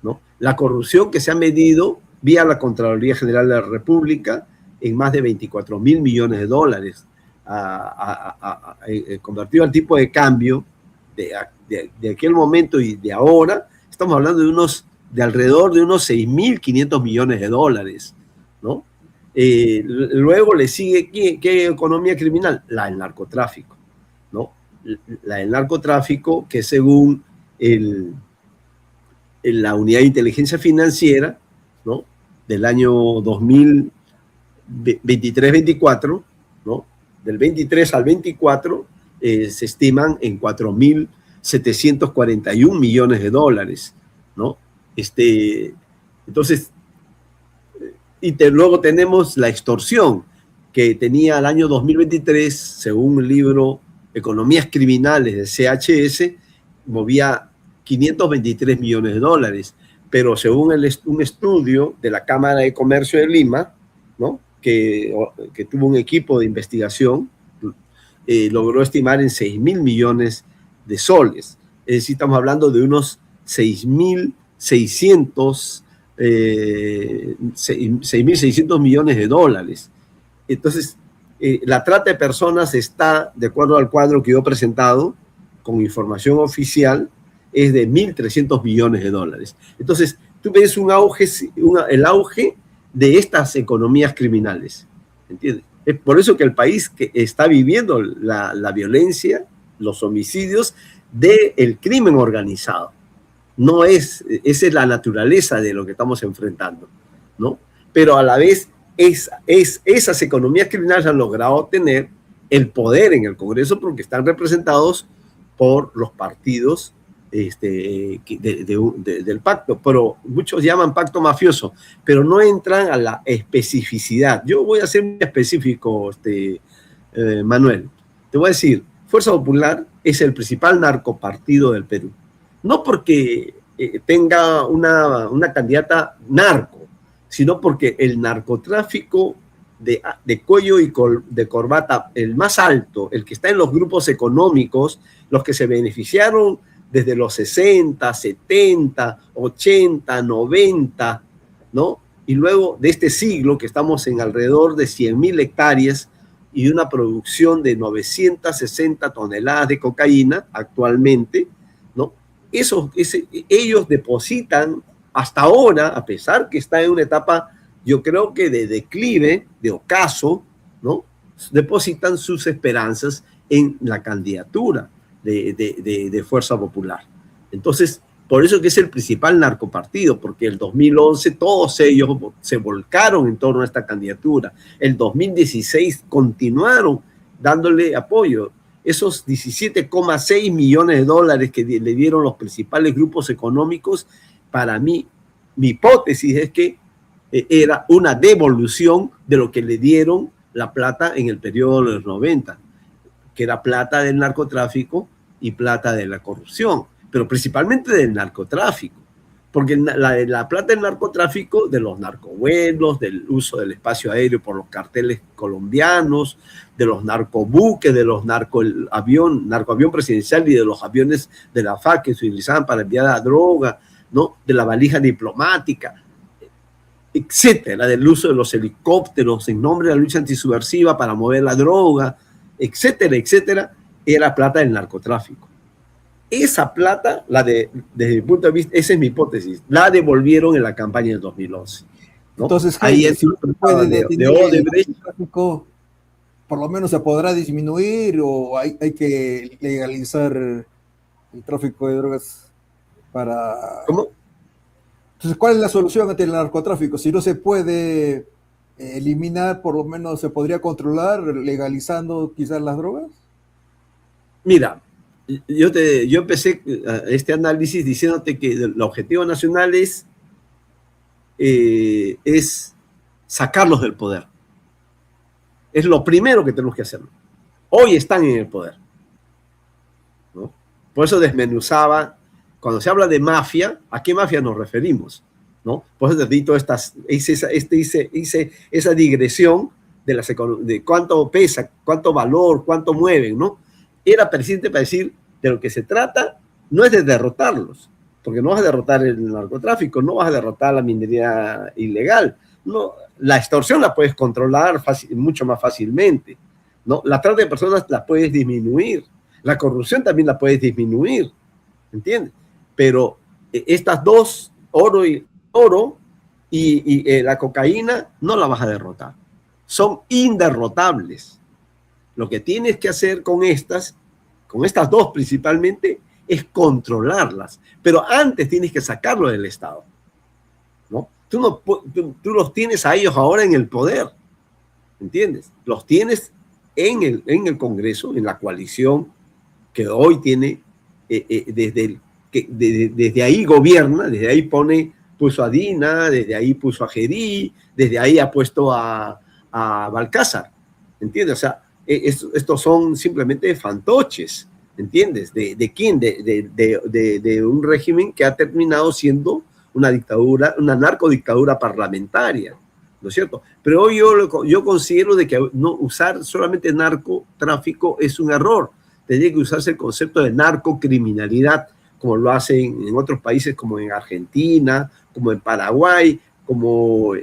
¿no? La corrupción que se ha medido vía la Contraloría General de la República en más de 24.000 millones de dólares, convertido al tipo de cambio de aquel momento y de ahora, estamos hablando de alrededor de unos 6.500 millones de dólares, ¿no? Luego le sigue, ¿qué economía criminal? La del narcotráfico, ¿no? La del narcotráfico, que según la Unidad de Inteligencia Financiera, ¿no? Del año 2023-24, ¿no? Del 23 al 24, se estiman en 4.741 millones de dólares, ¿no? Entonces, luego tenemos la extorsión, que tenía el año 2023, según un libro Economías Criminales de CHS, movía 523 millones de dólares, pero según un estudio de la Cámara de Comercio de Lima, ¿no? que tuvo un equipo de investigación, logró estimar en 6.000 millones de soles. Es decir, estamos hablando de unos 6.600 millones de dólares. Entonces, la trata de personas está, de acuerdo al cuadro que yo he presentado, con información oficial, es de 1.300 millones de dólares. Entonces, tú ves el auge de estas economías criminales, ¿entiendes? Es por eso que el país que está viviendo la violencia, los homicidios del crimen organizado. Esa es la naturaleza de lo que estamos enfrentando, ¿no? Pero a la vez, esas economías criminales han logrado tener el poder en el Congreso porque están representados por los partidos del pacto, pero muchos llaman pacto mafioso, pero no entran a la especificidad. Yo voy a ser muy específico, Manuel. Te voy a decir, Fuerza Popular es el principal narcopartido del Perú. No porque tenga una candidata narco, sino porque el narcotráfico de cuello y de corbata, el más alto, el que está en los grupos económicos, los que se beneficiaron desde los 60, 70, 80, 90, ¿no? Y luego de este siglo, que estamos en alrededor de 100.000 hectáreas y una producción de 960 toneladas de cocaína actualmente, ¿no? Ellos depositan hasta ahora, a pesar que está en una etapa, yo creo que de declive, de ocaso, ¿no? Depositan sus esperanzas en la candidatura de Fuerza Popular. Entonces, por eso que es el principal narcopartido, porque el 2011 todos ellos se volcaron en torno a esta candidatura. El 2016 continuaron dándole apoyo. Esos 17,6 millones de dólares que le dieron los principales grupos económicos, para mí, mi hipótesis es que era una devolución de lo que le dieron la plata en el periodo de los 90, que era plata del narcotráfico y plata de la corrupción, pero principalmente del narcotráfico, porque la plata del narcotráfico, de los narcovuelos, del uso del espacio aéreo por los carteles colombianos, de los narcobuques, de los narcoavión presidencial y de los aviones de la FARC que se utilizaban para enviar la droga, ¿no? De la valija diplomática, etcétera, del uso de los helicópteros en nombre de la lucha antisubversiva para mover la droga, etcétera, etcétera, era plata del narcotráfico. Esa plata, desde mi punto de vista, esa es mi hipótesis, la devolvieron en la campaña del 2011. ¿No? Entonces, ahí si no se puede detener Odebrecht, el tráfico, por lo menos se podrá disminuir, o hay que legalizar el tráfico de drogas para... ¿Cómo? Entonces, ¿cuál es la solución ante el narcotráfico? Si no se puede eliminar, por lo menos se podría controlar legalizando quizás las drogas. Mira, yo empecé este análisis diciéndote que el objetivo nacional es sacarlos del poder. Es lo primero que tenemos que hacer. Hoy están en el poder, ¿no? Por eso desmenuzaba, cuando se habla de mafia, ¿a qué mafia nos referimos? ¿No? Por eso te digo, hice esa digresión de cuánto pesa, cuánto valor, cuánto mueven, ¿no? Era presidente para decir, de lo que se trata no es de derrotarlos, porque no vas a derrotar el narcotráfico, no vas a derrotar la minería ilegal, no, la extorsión la puedes controlar mucho más fácilmente, ¿no? La trata de personas la puedes disminuir, la corrupción también la puedes disminuir, ¿entiendes? Pero estas dos, oro y la cocaína, no la vas a derrotar, son inderrotables. Lo que tienes que hacer con estas dos principalmente, es controlarlas. Pero antes tienes que sacarlo del Estado, ¿no? Tú los tienes a ellos ahora en el poder, ¿entiendes? Los tienes en el Congreso, en la coalición que hoy tiene, desde ahí gobierna, desde ahí puso a Dina, desde ahí puso a Gerí, desde ahí ha puesto a Balcázar, ¿entiendes? O sea, estos son simplemente fantoches, ¿entiendes? ¿De quién? De un régimen que ha terminado siendo una dictadura, una narcodictadura parlamentaria, ¿no es cierto? Pero hoy yo considero de que no usar solamente narcotráfico es un error. Tendría que usarse el concepto de narcocriminalidad, como lo hacen en otros países como en Argentina, como en Paraguay, como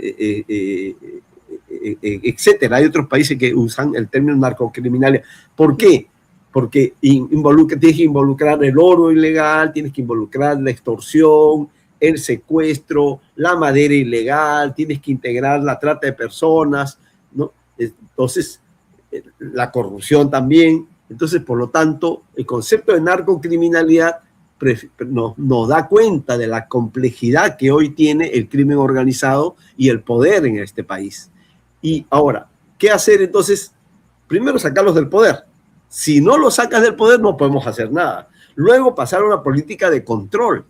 etcétera. Hay otros países que usan el término narcocriminalidad. ¿Por qué? Porque tienes que involucrar el oro ilegal, tienes que involucrar la extorsión, el secuestro, la madera ilegal, tienes que integrar la trata de personas, ¿no? Entonces, la corrupción también. Entonces, por lo tanto, el concepto de narcocriminalidad nos da cuenta de la complejidad que hoy tiene el crimen organizado y el poder en este país. Y ahora, ¿qué hacer entonces? Primero, sacarlos del poder. Si no los sacas del poder, no podemos hacer nada. Luego, pasar a una política de control.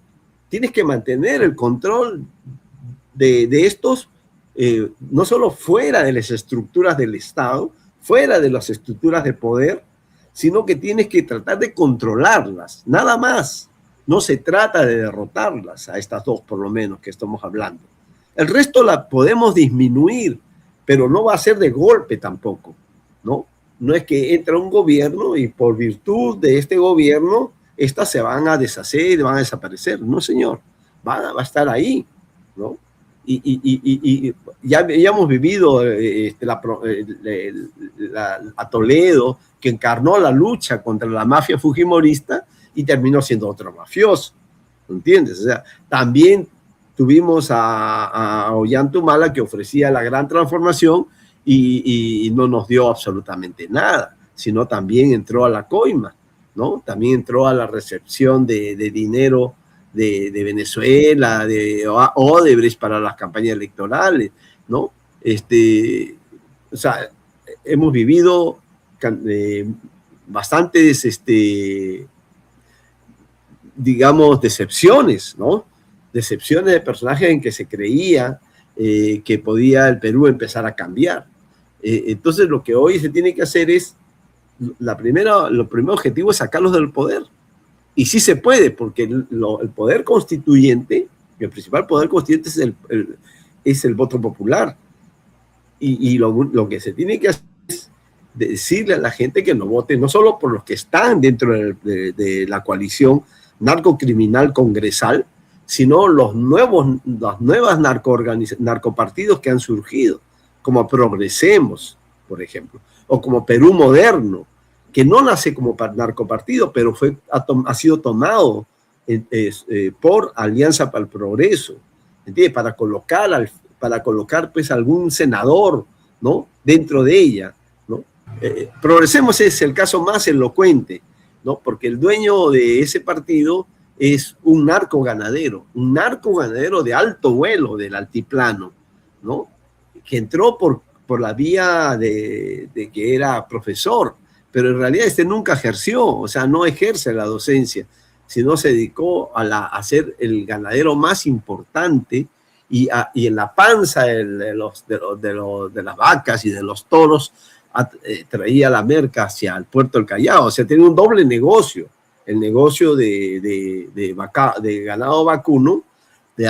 Tienes que mantener el control de estos, no solo fuera de las estructuras del Estado, fuera de las estructuras de poder, sino que tienes que tratar de controlarlas, nada más. No se trata de derrotarlas, a estas dos por lo menos que estamos hablando. El resto la podemos disminuir, pero no va a ser de golpe tampoco, ¿no? No es que entra un gobierno y por virtud de este gobierno, estas se van a deshacer, van a desaparecer. No, señor, va a estar ahí, ¿no? Y ya hemos vivido a Toledo, que encarnó la lucha contra la mafia fujimorista y terminó siendo otro mafioso, ¿entiendes? O sea, también tuvimos a Ollantumala, que ofrecía la gran transformación y no nos dio absolutamente nada, sino también entró a la coima, ¿no? También entró a la recepción de dinero de Venezuela, de Odebrecht para las campañas electorales, ¿no? O sea, hemos vivido bastantes, digamos, decepciones, ¿no? Decepciones de personajes en que se creía que podía el Perú empezar a cambiar. Entonces, lo que hoy se tiene que hacer es, lo primer objetivo es sacarlos del poder. Y sí se puede, porque el poder constituyente El principal poder constituyente es el voto popular. Y lo que se tiene que hacer es decirle a la gente que no vote, no solo por los que están dentro de la coalición narcocriminal congresal, sino las nuevas narcopartidos que han surgido, como Progresemos, por ejemplo, o como Perú Moderno, que no nace como narcopartido, pero ha sido tomado por Alianza para el Progreso, ¿entiendes? Para colocar pues algún senador, ¿no?, dentro de ella, ¿no? Progresemos es el caso más elocuente, ¿no?, porque el dueño de ese partido es un narco ganadero de alto vuelo del altiplano, ¿no?, que entró por la vía de que era profesor, pero en realidad nunca ejerció, o sea, no ejerce la docencia, sino se dedicó a ser el ganadero más importante y en la panza de las vacas y de los toros traía la merca hacia el puerto del Callao. O sea, tenía un doble negocio, el negocio de ganado vacuno de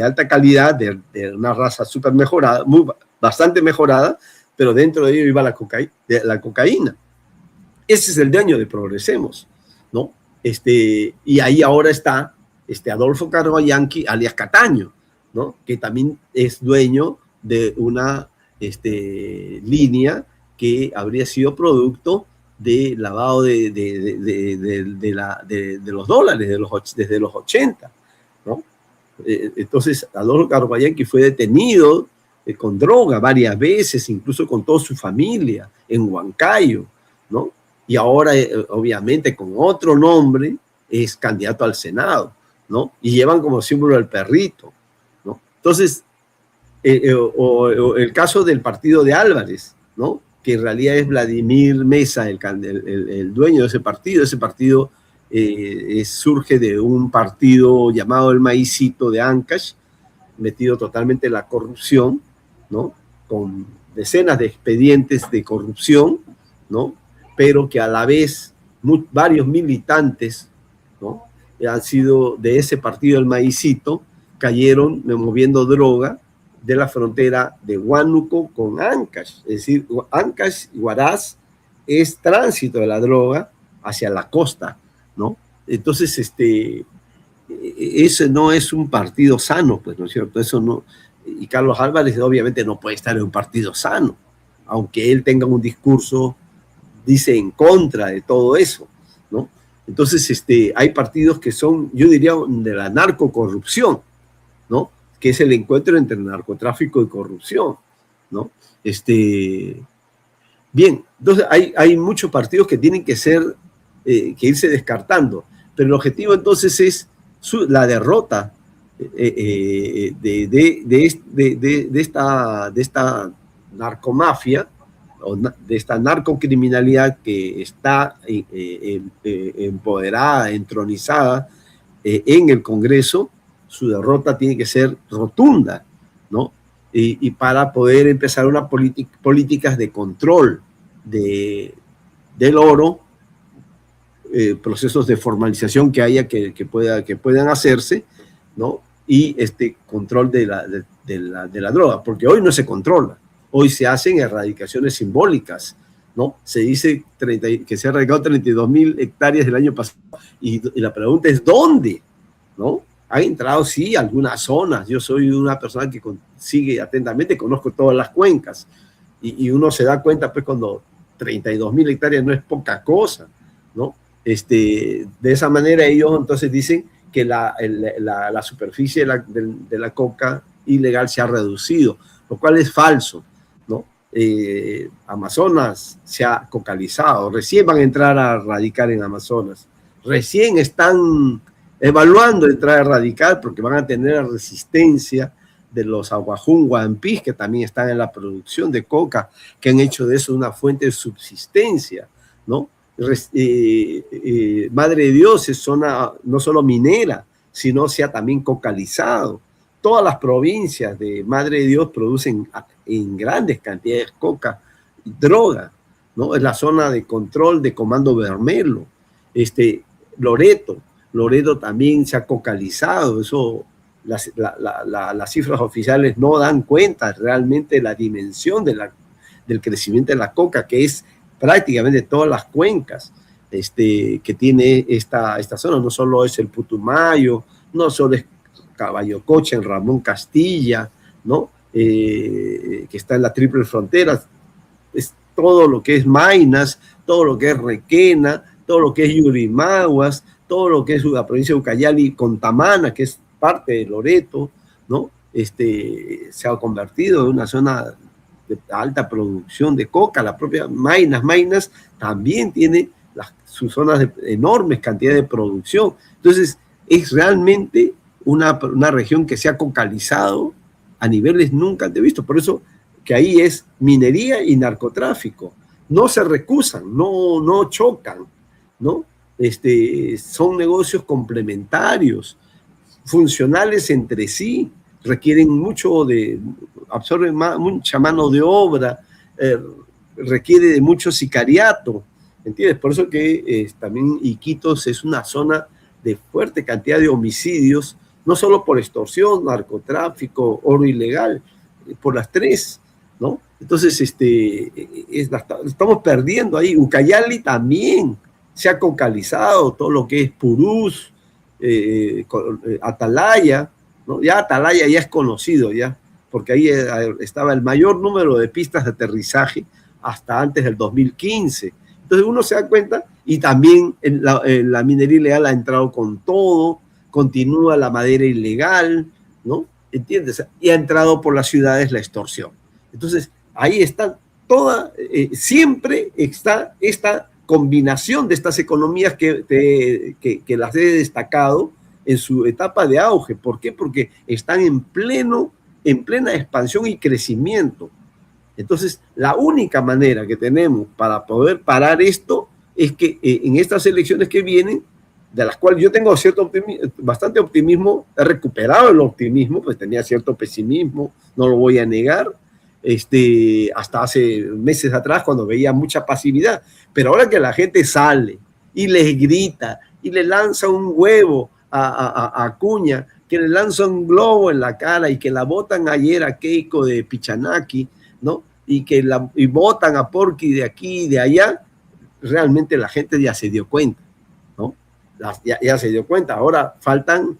alta calidad, de una raza súper mejorada, bastante mejorada, pero dentro de ello iba la cocaína. Ese es el dueño de Progresemos, ¿no? Y ahí ahora está Adolfo Carballanqui, alias Cataño, ¿no?, que también es dueño de una línea que habría sido producto de lavado de los dólares desde los 80, ¿no? Entonces, Adolfo Carballanqui fue detenido con droga varias veces, incluso con toda su familia, en Huancayo, ¿no? Y ahora, obviamente, con otro nombre, es candidato al Senado, ¿no? Y llevan como símbolo el perrito, ¿no? Entonces, el caso del partido de Álvarez, ¿no?, que en realidad es Vladimir Mesa el dueño de ese partido. Ese partido surge de un partido llamado el Maicito de Ancash, metido totalmente en la corrupción, ¿no?, con decenas de expedientes de corrupción, ¿no?, pero que a la vez varios militantes, ¿no?, han sido de ese partido, el Maicito, cayeron moviendo droga de la frontera de Huánuco con Ancash. Es decir, Ancash y Huaraz es tránsito de la droga hacia la costa, ¿no? Entonces, ese no es un partido sano, pues, ¿no es cierto? Eso no. Y Carlos Álvarez obviamente no puede estar en un partido sano, aunque él tenga un discurso, dice, en contra de todo eso, ¿no? Entonces, hay partidos que son, yo diría, de la narcocorrupción, ¿no?, que es el encuentro entre narcotráfico y corrupción, ¿no? Bien, entonces hay muchos partidos que tienen que irse descartando, pero el objetivo entonces es la derrota de esta narcomafia, o de esta narcocriminalidad que está empoderada, entronizada en el Congreso. Su derrota tiene que ser rotunda, ¿no? Y para poder empezar unas políticas de control del oro, procesos de formalización que haya que puedan hacerse, ¿no? Y control de la droga, porque hoy no se controla, hoy se hacen erradicaciones simbólicas, ¿no? Se dice que se ha erradicado 32.000 hectáreas del año pasado, y la pregunta es ¿dónde? ¿No? Han entrado, sí, algunas zonas. Yo soy una persona que sigue atentamente, conozco todas las cuencas, y uno se da cuenta, pues, cuando 32.000 hectáreas no es poca cosa, ¿no? De esa manera ellos entonces dicen que la superficie de la coca ilegal se ha reducido, lo cual es falso, ¿no? Amazonas se ha cocalizado, recién van a entrar a radicar en Amazonas, recién están evaluando entrar a radical porque van a tener la resistencia de los aguajún guampís, que también están en la producción de coca, que han hecho de eso una fuente de subsistencia, ¿no? Madre de Dios es zona no solo minera, sino se ha también cocalizado. Todas las provincias de Madre de Dios producen en grandes cantidades coca y droga, ¿no? Es la zona de control de Comando Bermelo, Loreto Loreto también se ha cocalizado, eso las cifras oficiales no dan cuenta realmente de la dimensión del crecimiento de la coca, que es prácticamente todas las cuencas que tiene esta zona. No solo es el Putumayo, no solo es Caballococha en Ramón Castilla, ¿no? Que está en la triple frontera, es todo lo que es Maynas, todo lo que es Requena, todo lo que es Yurimaguas, todo lo que es la provincia de Ucayali con Tamana, que es parte de Loreto, ¿no? Se ha convertido en una zona de alta producción de coca. La propia Maynas también tiene sus zonas de enormes cantidades de producción. Entonces, es realmente una región que se ha cocalizado a niveles nunca antes vistos. Por eso que ahí es minería y narcotráfico. No se recusan, no chocan, ¿no? Son negocios complementarios, funcionales entre sí, requieren absorben mucha mano de obra, requiere de mucho sicariato, ¿entiendes? Por eso que también Iquitos es una zona de fuerte cantidad de homicidios, no solo por extorsión, narcotráfico, oro ilegal, por las tres, ¿no? Entonces, estamos perdiendo ahí. Ucayali también se ha cocalizado, todo lo que es Purús, Atalaya, ¿no? Ya Atalaya ya es conocido, ya, porque ahí estaba el mayor número de pistas de aterrizaje hasta antes del 2015. Entonces uno se da cuenta, y también la minería ilegal ha entrado con todo, continúa la madera ilegal, ¿no? ¿Entiendes? Y ha entrado por las ciudades la extorsión. Entonces, ahí está siempre está esta combinación de estas economías que las he destacado en su etapa de auge. ¿Por qué? Porque están en plena expansión y crecimiento. Entonces, la única manera que tenemos para poder parar esto es que en estas elecciones que vienen, de las cuales yo tengo bastante optimismo, he recuperado el optimismo, pues tenía cierto pesimismo, no lo voy a negar, hasta hace meses atrás cuando veía mucha pasividad, pero ahora que la gente sale y les grita y le lanza un huevo a Acuña, que le lanza un globo en la cara y que la botan ayer a Keiko de Pichanaki, ¿no? Y botan a Porky de aquí y de allá, realmente la gente ya se dio cuenta, ¿no? Ya se dio cuenta. Ahora faltan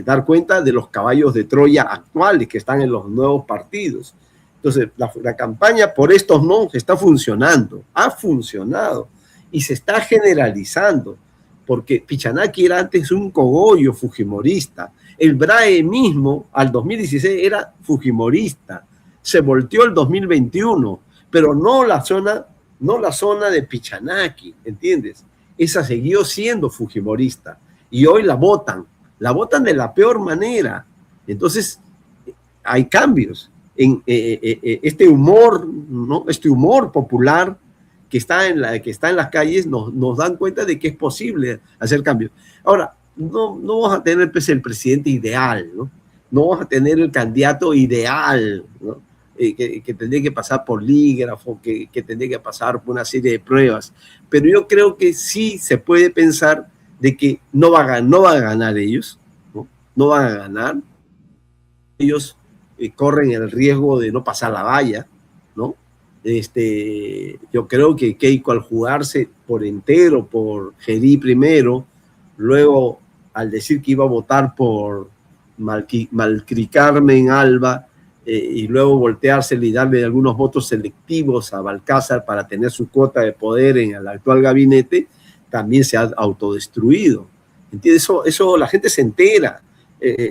dar cuenta de los caballos de Troya actuales que están en los nuevos partidos. Entonces, la campaña por estos no está funcionando, ha funcionado y se está generalizando, porque Pichanaki era antes un cogollo fujimorista. El BRAE mismo al 2016 era fujimorista, se volteó el 2021, pero no la zona de Pichanaki, ¿entiendes? Esa siguió siendo fujimorista y hoy la votan de la peor manera. Entonces, hay cambios en este humor, ¿no? Este humor popular que está en las calles nos dan cuenta de que es posible hacer cambios. Ahora, no vamos a tener pues, el presidente ideal, ¿no? No vamos a tener el candidato ideal, ¿no? Que tendría que pasar por lígrafo, que tendría que pasar por una serie de pruebas. Pero yo creo que sí se puede pensar de que no van a ganar ellos, ¿no? No van a ganar. Ellos corren el riesgo de no pasar la valla, ¿no? Yo creo que Keiko, al jugarse por entero por Gerí primero, luego al decir que iba a votar por Malcri Carmen Alba, y luego voltearse y darle algunos votos selectivos a Balcázar para tener su cuota de poder en el actual gabinete, también se ha autodestruido. ¿Entiendes? Eso la gente se entera.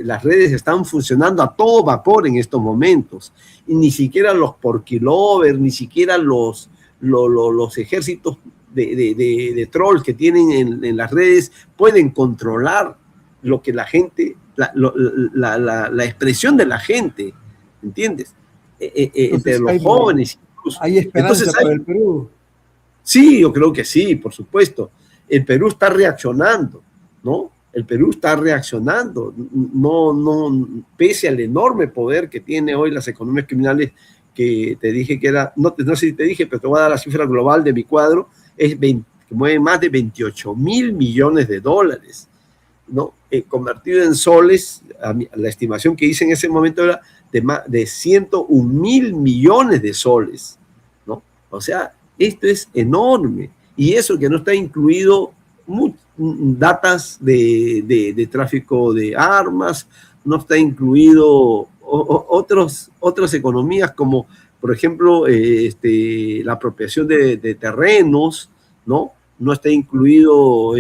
Las redes están funcionando a todo vapor en estos momentos. Y ni siquiera los porquilovers, ni siquiera los ejércitos de trolls que tienen en las redes pueden controlar lo que la gente, la expresión de la gente, ¿entiendes? Entre los jóvenes incluso. ¿Hay esperanza para el Perú? Sí, yo creo que sí, por supuesto. El Perú está reaccionando, ¿no? El Perú está reaccionando, no, pese al enorme poder que tiene hoy las economías criminales, que te dije que era, no sé si te dije, pero te voy a dar la cifra global de mi cuadro, es que mueven más de 28.000 millones de dólares, ¿no? Convertido en soles, la estimación que hice en ese momento era de 101.000 millones de soles, ¿no? O sea, esto es enorme. Y eso que no está incluido datas de tráfico de armas, no está incluido otras economías como, por ejemplo, la apropiación de terrenos, ¿no? No está incluido,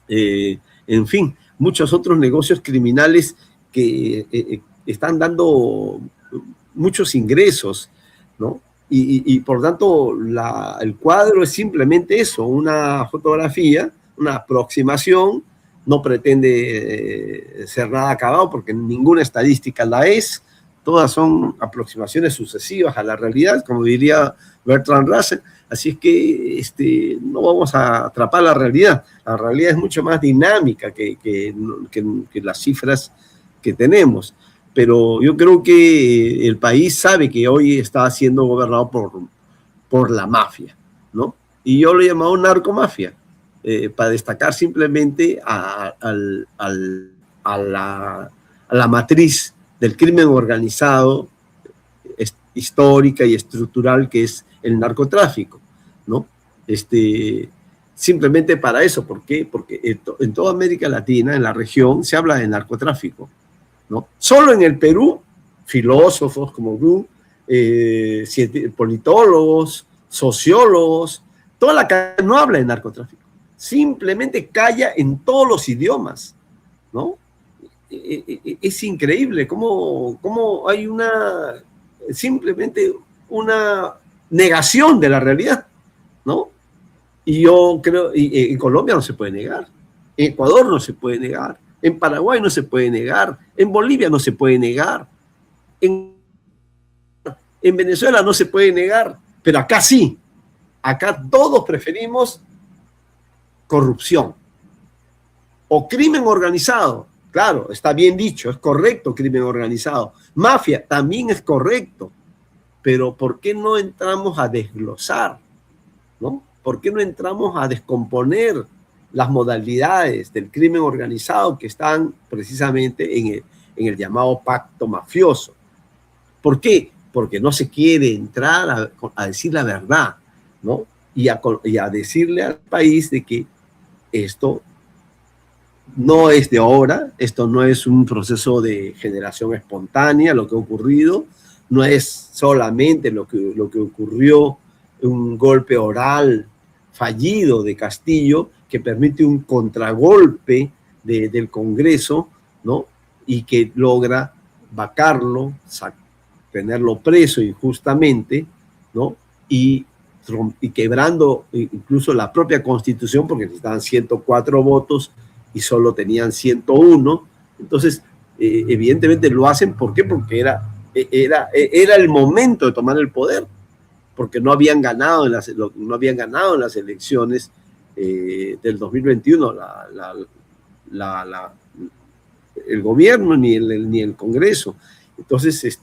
en fin, muchos otros negocios criminales que están dando muchos ingresos, ¿no? Y por tanto, el cuadro es simplemente eso, una fotografía, una aproximación, no pretende ser nada acabado porque ninguna estadística la es, todas son aproximaciones sucesivas a la realidad, como diría Bertrand Russell, así es que no vamos a atrapar la realidad es mucho más dinámica que las cifras que tenemos. Pero yo creo que el país sabe que hoy está siendo gobernado por la mafia, ¿no? Y yo lo he llamado narcomafia, para destacar simplemente a la matriz del crimen organizado, histórica y estructural, que es el narcotráfico, ¿no? Simplemente para eso. ¿Por qué? Porque en toda América Latina, en la región, se habla de narcotráfico, ¿no? Solo en el Perú, filósofos como tú, politólogos, sociólogos, toda la cadena no habla de narcotráfico, simplemente calla en todos los idiomas, ¿no? Es increíble cómo hay simplemente una negación de la realidad, ¿no? Y yo creo, en Colombia no se puede negar, en Ecuador no se puede negar, en Paraguay no se puede negar, en Bolivia no se puede negar, en Venezuela no se puede negar, pero acá sí, acá todos preferimos corrupción o crimen organizado. Claro, está bien dicho, es correcto, crimen organizado. Mafia también es correcto, pero ¿por qué no entramos a desglosar, ¿no? ¿Por qué no entramos a descomponer las modalidades del crimen organizado que están precisamente en el llamado pacto mafioso? ¿Por qué? Porque no se quiere entrar a decir la verdad, ¿no? Y a decirle al país de que esto no es de ahora, esto no es un proceso de generación espontánea, lo que ha ocurrido, no es solamente lo que ocurrió, un golpe oral fallido de Castillo que permite un contragolpe del Congreso, ¿no? Y que logra vacarlo, tenerlo preso injustamente, ¿no? Y quebrando incluso la propia Constitución, porque necesitaban 104 votos y solo tenían 101. Entonces, evidentemente lo hacen, ¿por qué? Porque era el momento de tomar el poder, porque no habían ganado en las elecciones del 2021 el gobierno ni el Congreso. Entonces,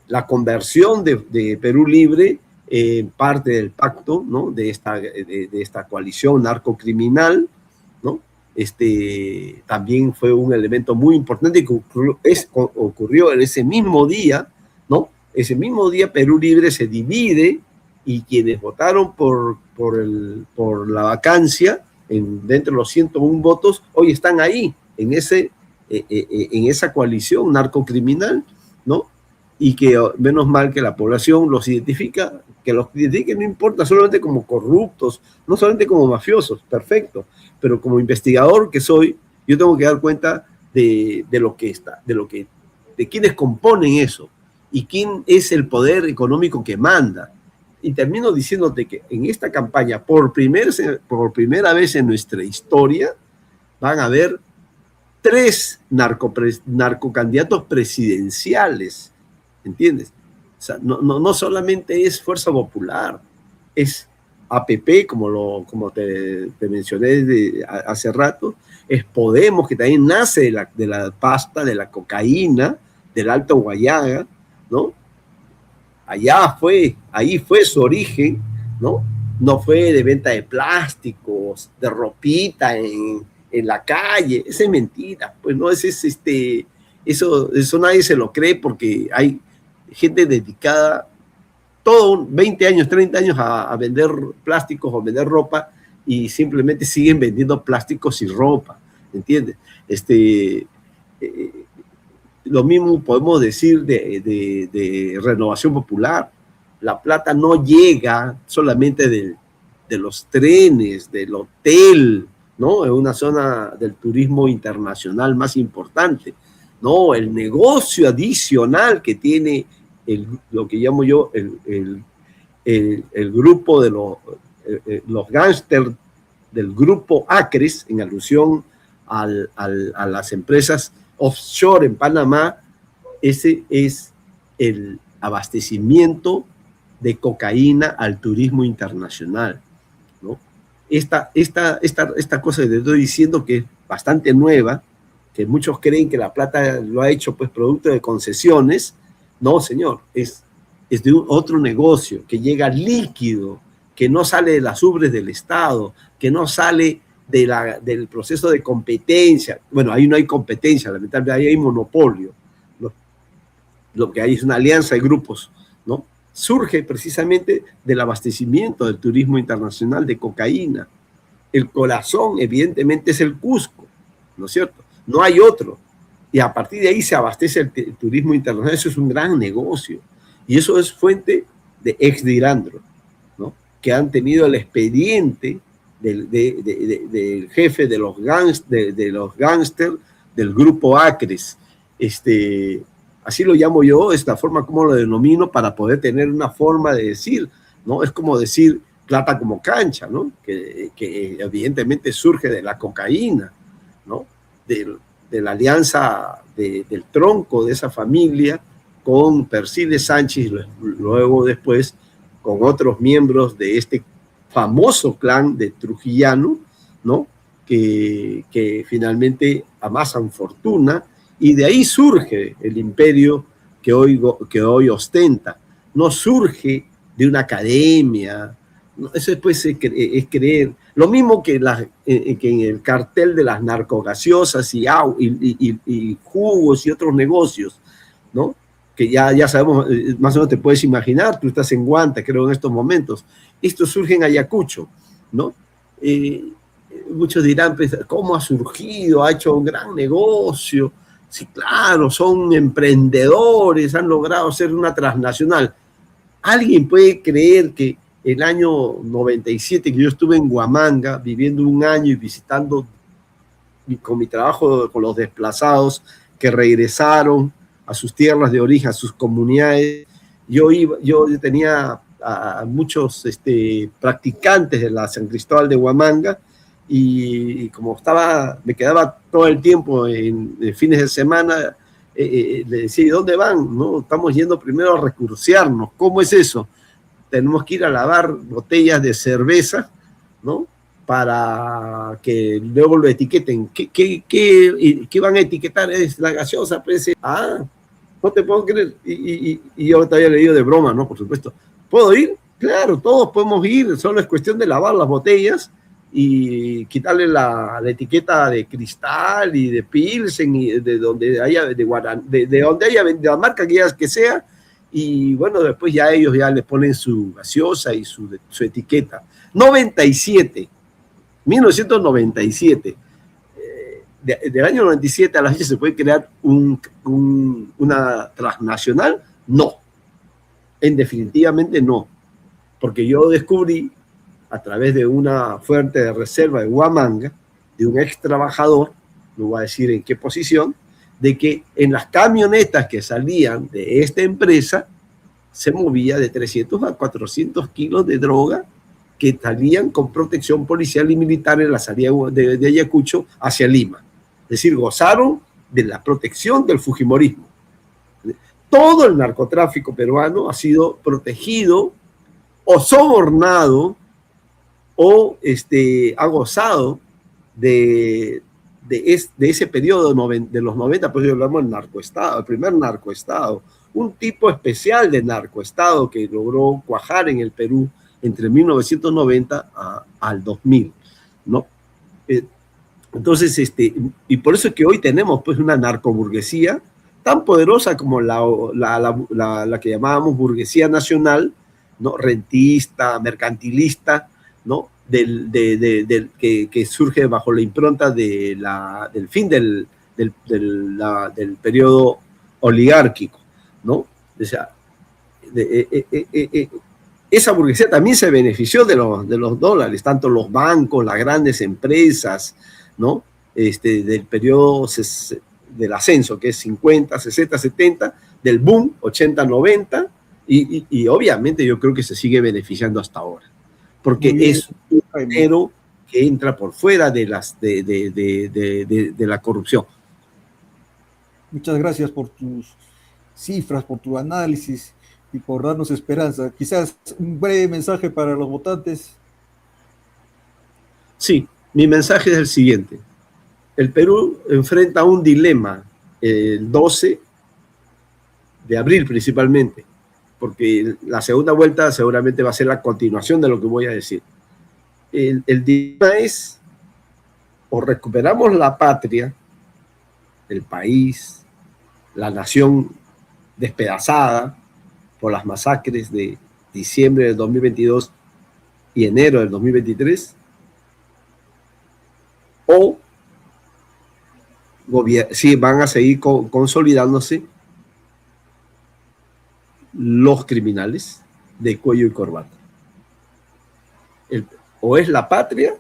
la conversión de Perú Libre en parte del pacto, ¿no? de esta coalición narcocriminal, ¿no? También fue un elemento muy importante que ocurrió en ese mismo día, ¿no? Ese mismo día Perú Libre se divide y quienes votaron por la vacancia dentro de los 101 votos, hoy están ahí, en esa coalición narcocriminal, ¿no? Y que menos mal que la población los identifica, que los identifique no importa solamente como corruptos, no solamente como mafiosos, perfecto, pero como investigador que soy, yo tengo que dar cuenta de lo que está, de quienes componen eso y quién es el poder económico que manda. Y termino diciéndote que en esta campaña, por primera vez en nuestra historia, van a haber 3 narcocandidatos presidenciales, ¿entiendes? O sea, no solamente es Fuerza Popular, es APP, como te mencioné hace rato, es Podemos, que también nace de la pasta, de la cocaína, del Alto Guayaga, ¿no? Ahí fue su origen, ¿no? no fue de venta de plásticos, de ropita en la calle. Esa es mentira, pues no, eso nadie se lo cree, porque hay gente dedicada todo 20 años, 30 años a vender plásticos o vender ropa, y simplemente siguen vendiendo plásticos y ropa, ¿entiendes? Lo mismo podemos decir de Renovación Popular. La plata no llega solamente de los trenes, del hotel, ¿no? Es una zona del turismo internacional más importante. No, el negocio adicional que tiene lo que llamo yo el grupo de los gángsters del grupo Acres, en alusión a las empresas offshore en Panamá. Ese es el abastecimiento de cocaína al turismo internacional, ¿no? Esta cosa que te estoy diciendo, que es bastante nueva, que muchos creen que La Plata lo ha hecho pues producto de concesiones. No, señor, es de otro negocio que llega líquido, que no sale de las ubres del Estado, que no sale del proceso de competencia. Bueno, ahí no hay competencia, lamentablemente ahí hay monopolio. Lo que hay es una alianza de grupos, ¿no? Surge precisamente del abastecimiento del turismo internacional de cocaína. El corazón, evidentemente, es el Cusco, ¿no es cierto? No hay otro. Y a partir de ahí se abastece el turismo internacional. Eso es un gran negocio. Y eso es fuente de ex-Dirandro, ¿no? Que han tenido el expediente del jefe de los gángsters del grupo Acres. Así lo llamo yo, esta forma como lo denomino, para poder tener una forma de decir, ¿no? Es como decir plata como cancha, ¿no? Que evidentemente surge de la cocaína, ¿no? De la alianza del tronco de esa familia con Persiles Sánchez, y luego después con otros miembros de este famoso clan de Trujillano, ¿no? Que finalmente amasan fortuna, y de ahí surge el imperio que hoy ostenta. No surge de una academia, ¿no? Eso después es creer. Lo mismo que en el cartel de las narcogaseosas y jugos y otros negocios, ¿no? Que ya sabemos, más o menos te puedes imaginar, tú estás en Guanta, creo, en estos momentos. Esto surge en Ayacucho, ¿no? Muchos dirán, pues, ¿cómo ha surgido? Ha hecho un gran negocio. Sí, claro, son emprendedores, han logrado ser una transnacional. ¿Alguien puede creer que el año 97, que yo estuve en Huamanga, viviendo un año y visitando con mi trabajo con los desplazados que regresaron a sus tierras de origen, a sus comunidades, yo tenía a muchos practicantes de la San Cristóbal de Huamanga, y como me quedaba todo el tiempo en fines de semana, le decía, ¿y dónde van? No, estamos yendo primero a recursearnos. ¿Cómo es eso? Tenemos que ir a lavar botellas de cerveza, ¿no? Para que luego lo etiqueten. ¿Qué van a etiquetar? Es la gaseosa, pues. No te puedo creer. Y yo te había leído de broma, ¿no? Por supuesto. ¿Puedo ir? Claro, todos podemos ir. Solo es cuestión de lavar las botellas y quitarle la etiqueta de cristal y de Pilsen, y de donde haya, de donde haya, de la marca que sea, y bueno, después ya ellos ya le ponen su gaseosa y su etiqueta. 1997, del año 97 a la fecha, ¿se puede crear una transnacional? No, definitivamente no, porque yo descubrí a través de una fuente de reserva de Huamanga, de un ex trabajador, no voy a decir en qué posición, de que en las camionetas que salían de esta empresa se movía de 300 a 400 kilos de droga que salían con protección policial y militar en la salida de Ayacucho hacia Lima. Es decir, gozaron de la protección del fujimorismo. Todo el narcotráfico peruano ha sido protegido o sobornado o ha gozado de ese periodo de los 90, pues hablamos del narcoestado, el primer narcoestado, un tipo especial de narcoestado que logró cuajar en el Perú entre 1990 al 2000, ¿no? Entonces, y por eso es que hoy tenemos pues una narcoburguesía tan poderosa como la que llamábamos burguesía nacional, ¿no? Rentista, mercantilista, ¿no? Que surge bajo la impronta del fin del periodo oligárquico, ¿no? O sea, esa burguesía también se benefició de los dólares, tanto los bancos, las grandes empresas, ¿no? Del periodo del ascenso, que es 50, 60, 70, del boom, 80, 90, y obviamente yo creo que se sigue beneficiando hasta ahora, porque es un dinero que entra por fuera de la corrupción. Muchas gracias por tus cifras, por tu análisis y por darnos esperanza. Quizás un breve mensaje para los votantes. Sí, mi mensaje es el siguiente. El Perú enfrenta un dilema el 12 de abril principalmente, porque la segunda vuelta seguramente va a ser la continuación de lo que voy a decir. El dilema es, o recuperamos la patria, el país, la nación despedazada por las masacres de diciembre del 2022 y enero del 2023, o si van a seguir consolidándose los criminales de cuello y corbata. O es la patria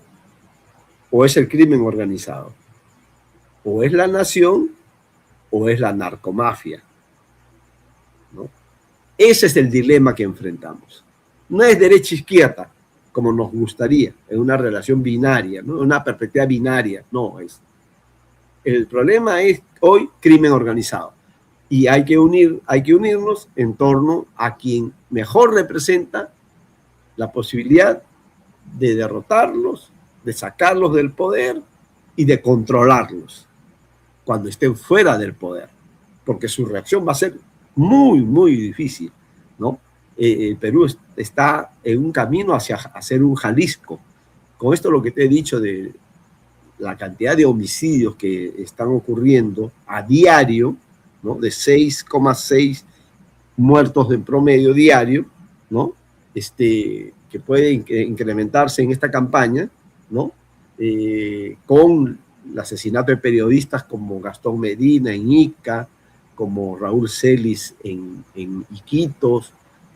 o es el crimen organizado, o es la nación o es la narcomafia, ¿no? Ese es el dilema que enfrentamos. No es derecha-izquierda, como nos gustaría, en una relación binaria, ¿no? Una perspectiva binaria, no es. El problema es hoy crimen organizado. Y hay que unirnos en torno a quien mejor representa la posibilidad de derrotarlos, de sacarlos del poder y de controlarlos cuando estén fuera del poder, porque su reacción va a ser muy, muy difícil, ¿no? El Perú está en un camino hacia hacer un Jalisco. Con esto lo que te he dicho de la cantidad de homicidios que están ocurriendo a diario, ¿no? De 6,6 muertos en promedio diario, ¿no? Que puede incrementarse en esta campaña, ¿no? Con el asesinato de periodistas como Gastón Medina en Ica, como Raúl Celis en Iquitos,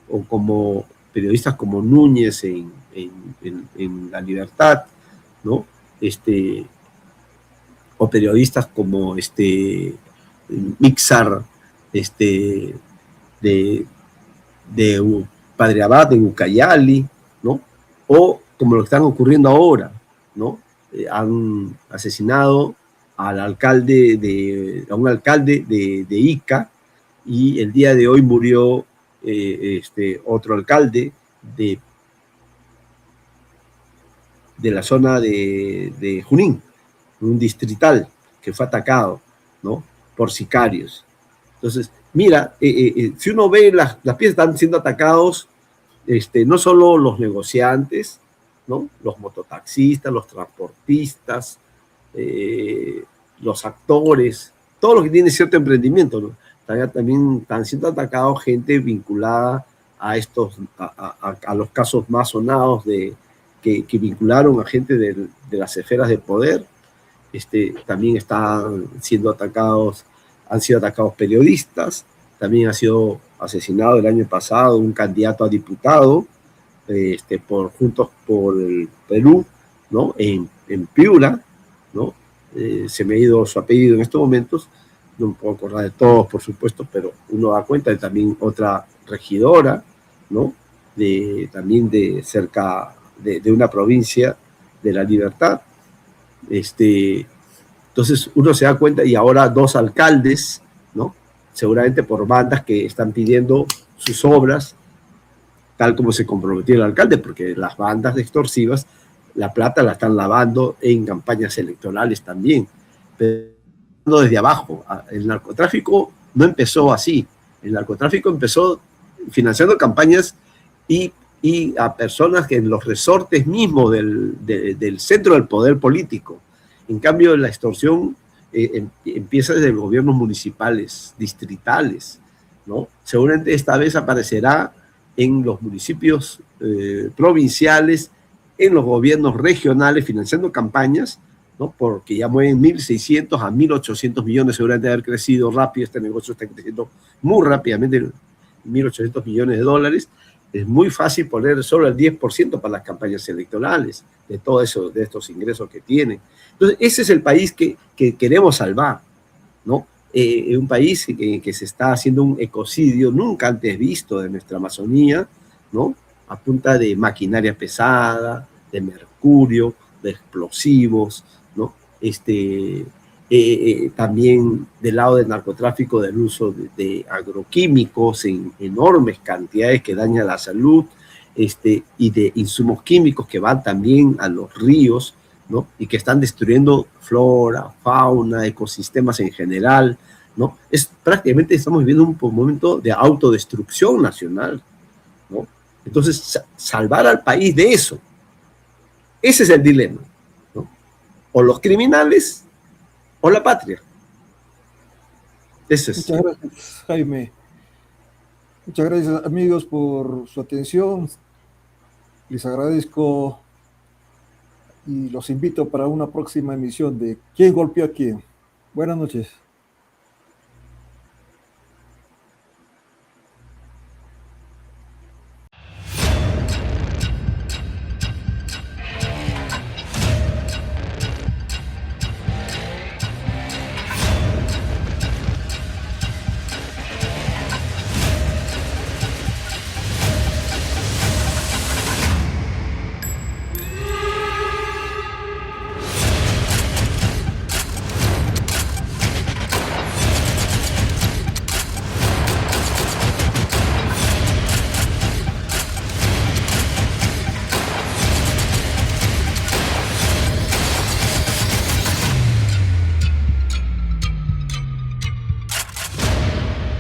o como periodistas como Núñez en La Libertad, ¿no? O periodistas como Mixar, de Padre Abad en Ucayali, ¿no? O como lo que están ocurriendo ahora, ¿no? Han asesinado a un alcalde de Ica, y el día de hoy murió otro alcalde de la zona de Junín, un distrital que fue atacado, ¿no? Por sicarios. Entonces, mira, si uno ve las piezas están siendo atacados, no solo los negociantes, ¿no? Los mototaxistas, los transportistas, los actores, todo lo que tiene cierto emprendimiento, ¿no? También están siendo atacados gente vinculada a los casos más sonados que vincularon a gente de las esferas de poder. También han sido atacados periodistas, también ha sido asesinado el año pasado un candidato a diputado por Juntos por el Perú, ¿no? En Piura, ¿no? Se me ha ido su apellido en estos momentos, no me puedo acordar de todos, por supuesto, pero uno da cuenta de también otra regidora, ¿no? También de cerca de una provincia de La Libertad. Entonces uno se da cuenta, y ahora 2 alcaldes, ¿no? Seguramente por bandas que están pidiendo sus obras, tal como se comprometió el alcalde, porque las bandas extorsivas, la plata la están lavando en campañas electorales también, pero desde abajo. El narcotráfico no empezó así. El narcotráfico empezó financiando campañas y y a personas que en los resortes mismos del centro del poder político. En cambio, la extorsión empieza desde los gobiernos municipales, distritales, ¿no? Seguramente esta vez aparecerá en los municipios provinciales, en los gobiernos regionales, financiando campañas, ¿no? Porque ya mueven 1.600 a 1.800 millones, seguramente haber crecido rápido, este negocio está creciendo muy rápidamente, 1.800 millones de dólares. Es muy fácil poner solo el 10% para las campañas electorales de todo eso, de estos ingresos que tienen. Entonces, ese es el país que queremos salvar, ¿no? Un país que se está haciendo un ecocidio nunca antes visto de nuestra Amazonía, ¿no? A punta de maquinaria pesada, de mercurio, de explosivos, ¿no? También del lado del narcotráfico, del uso de agroquímicos en enormes cantidades que dañan la salud, y de insumos químicos que van también a los ríos, ¿no? Y que están destruyendo flora, fauna, ecosistemas en general, ¿no? Prácticamente estamos viviendo un momento de autodestrucción nacional, ¿no? Entonces, salvar al país de eso, ese es el dilema, ¿no? O los criminales o la patria. Eso es. Muchas gracias, Jaime. Muchas gracias, amigos, por su atención. Les agradezco y los invito para una próxima emisión de ¿Quién golpeó a quién? Buenas noches.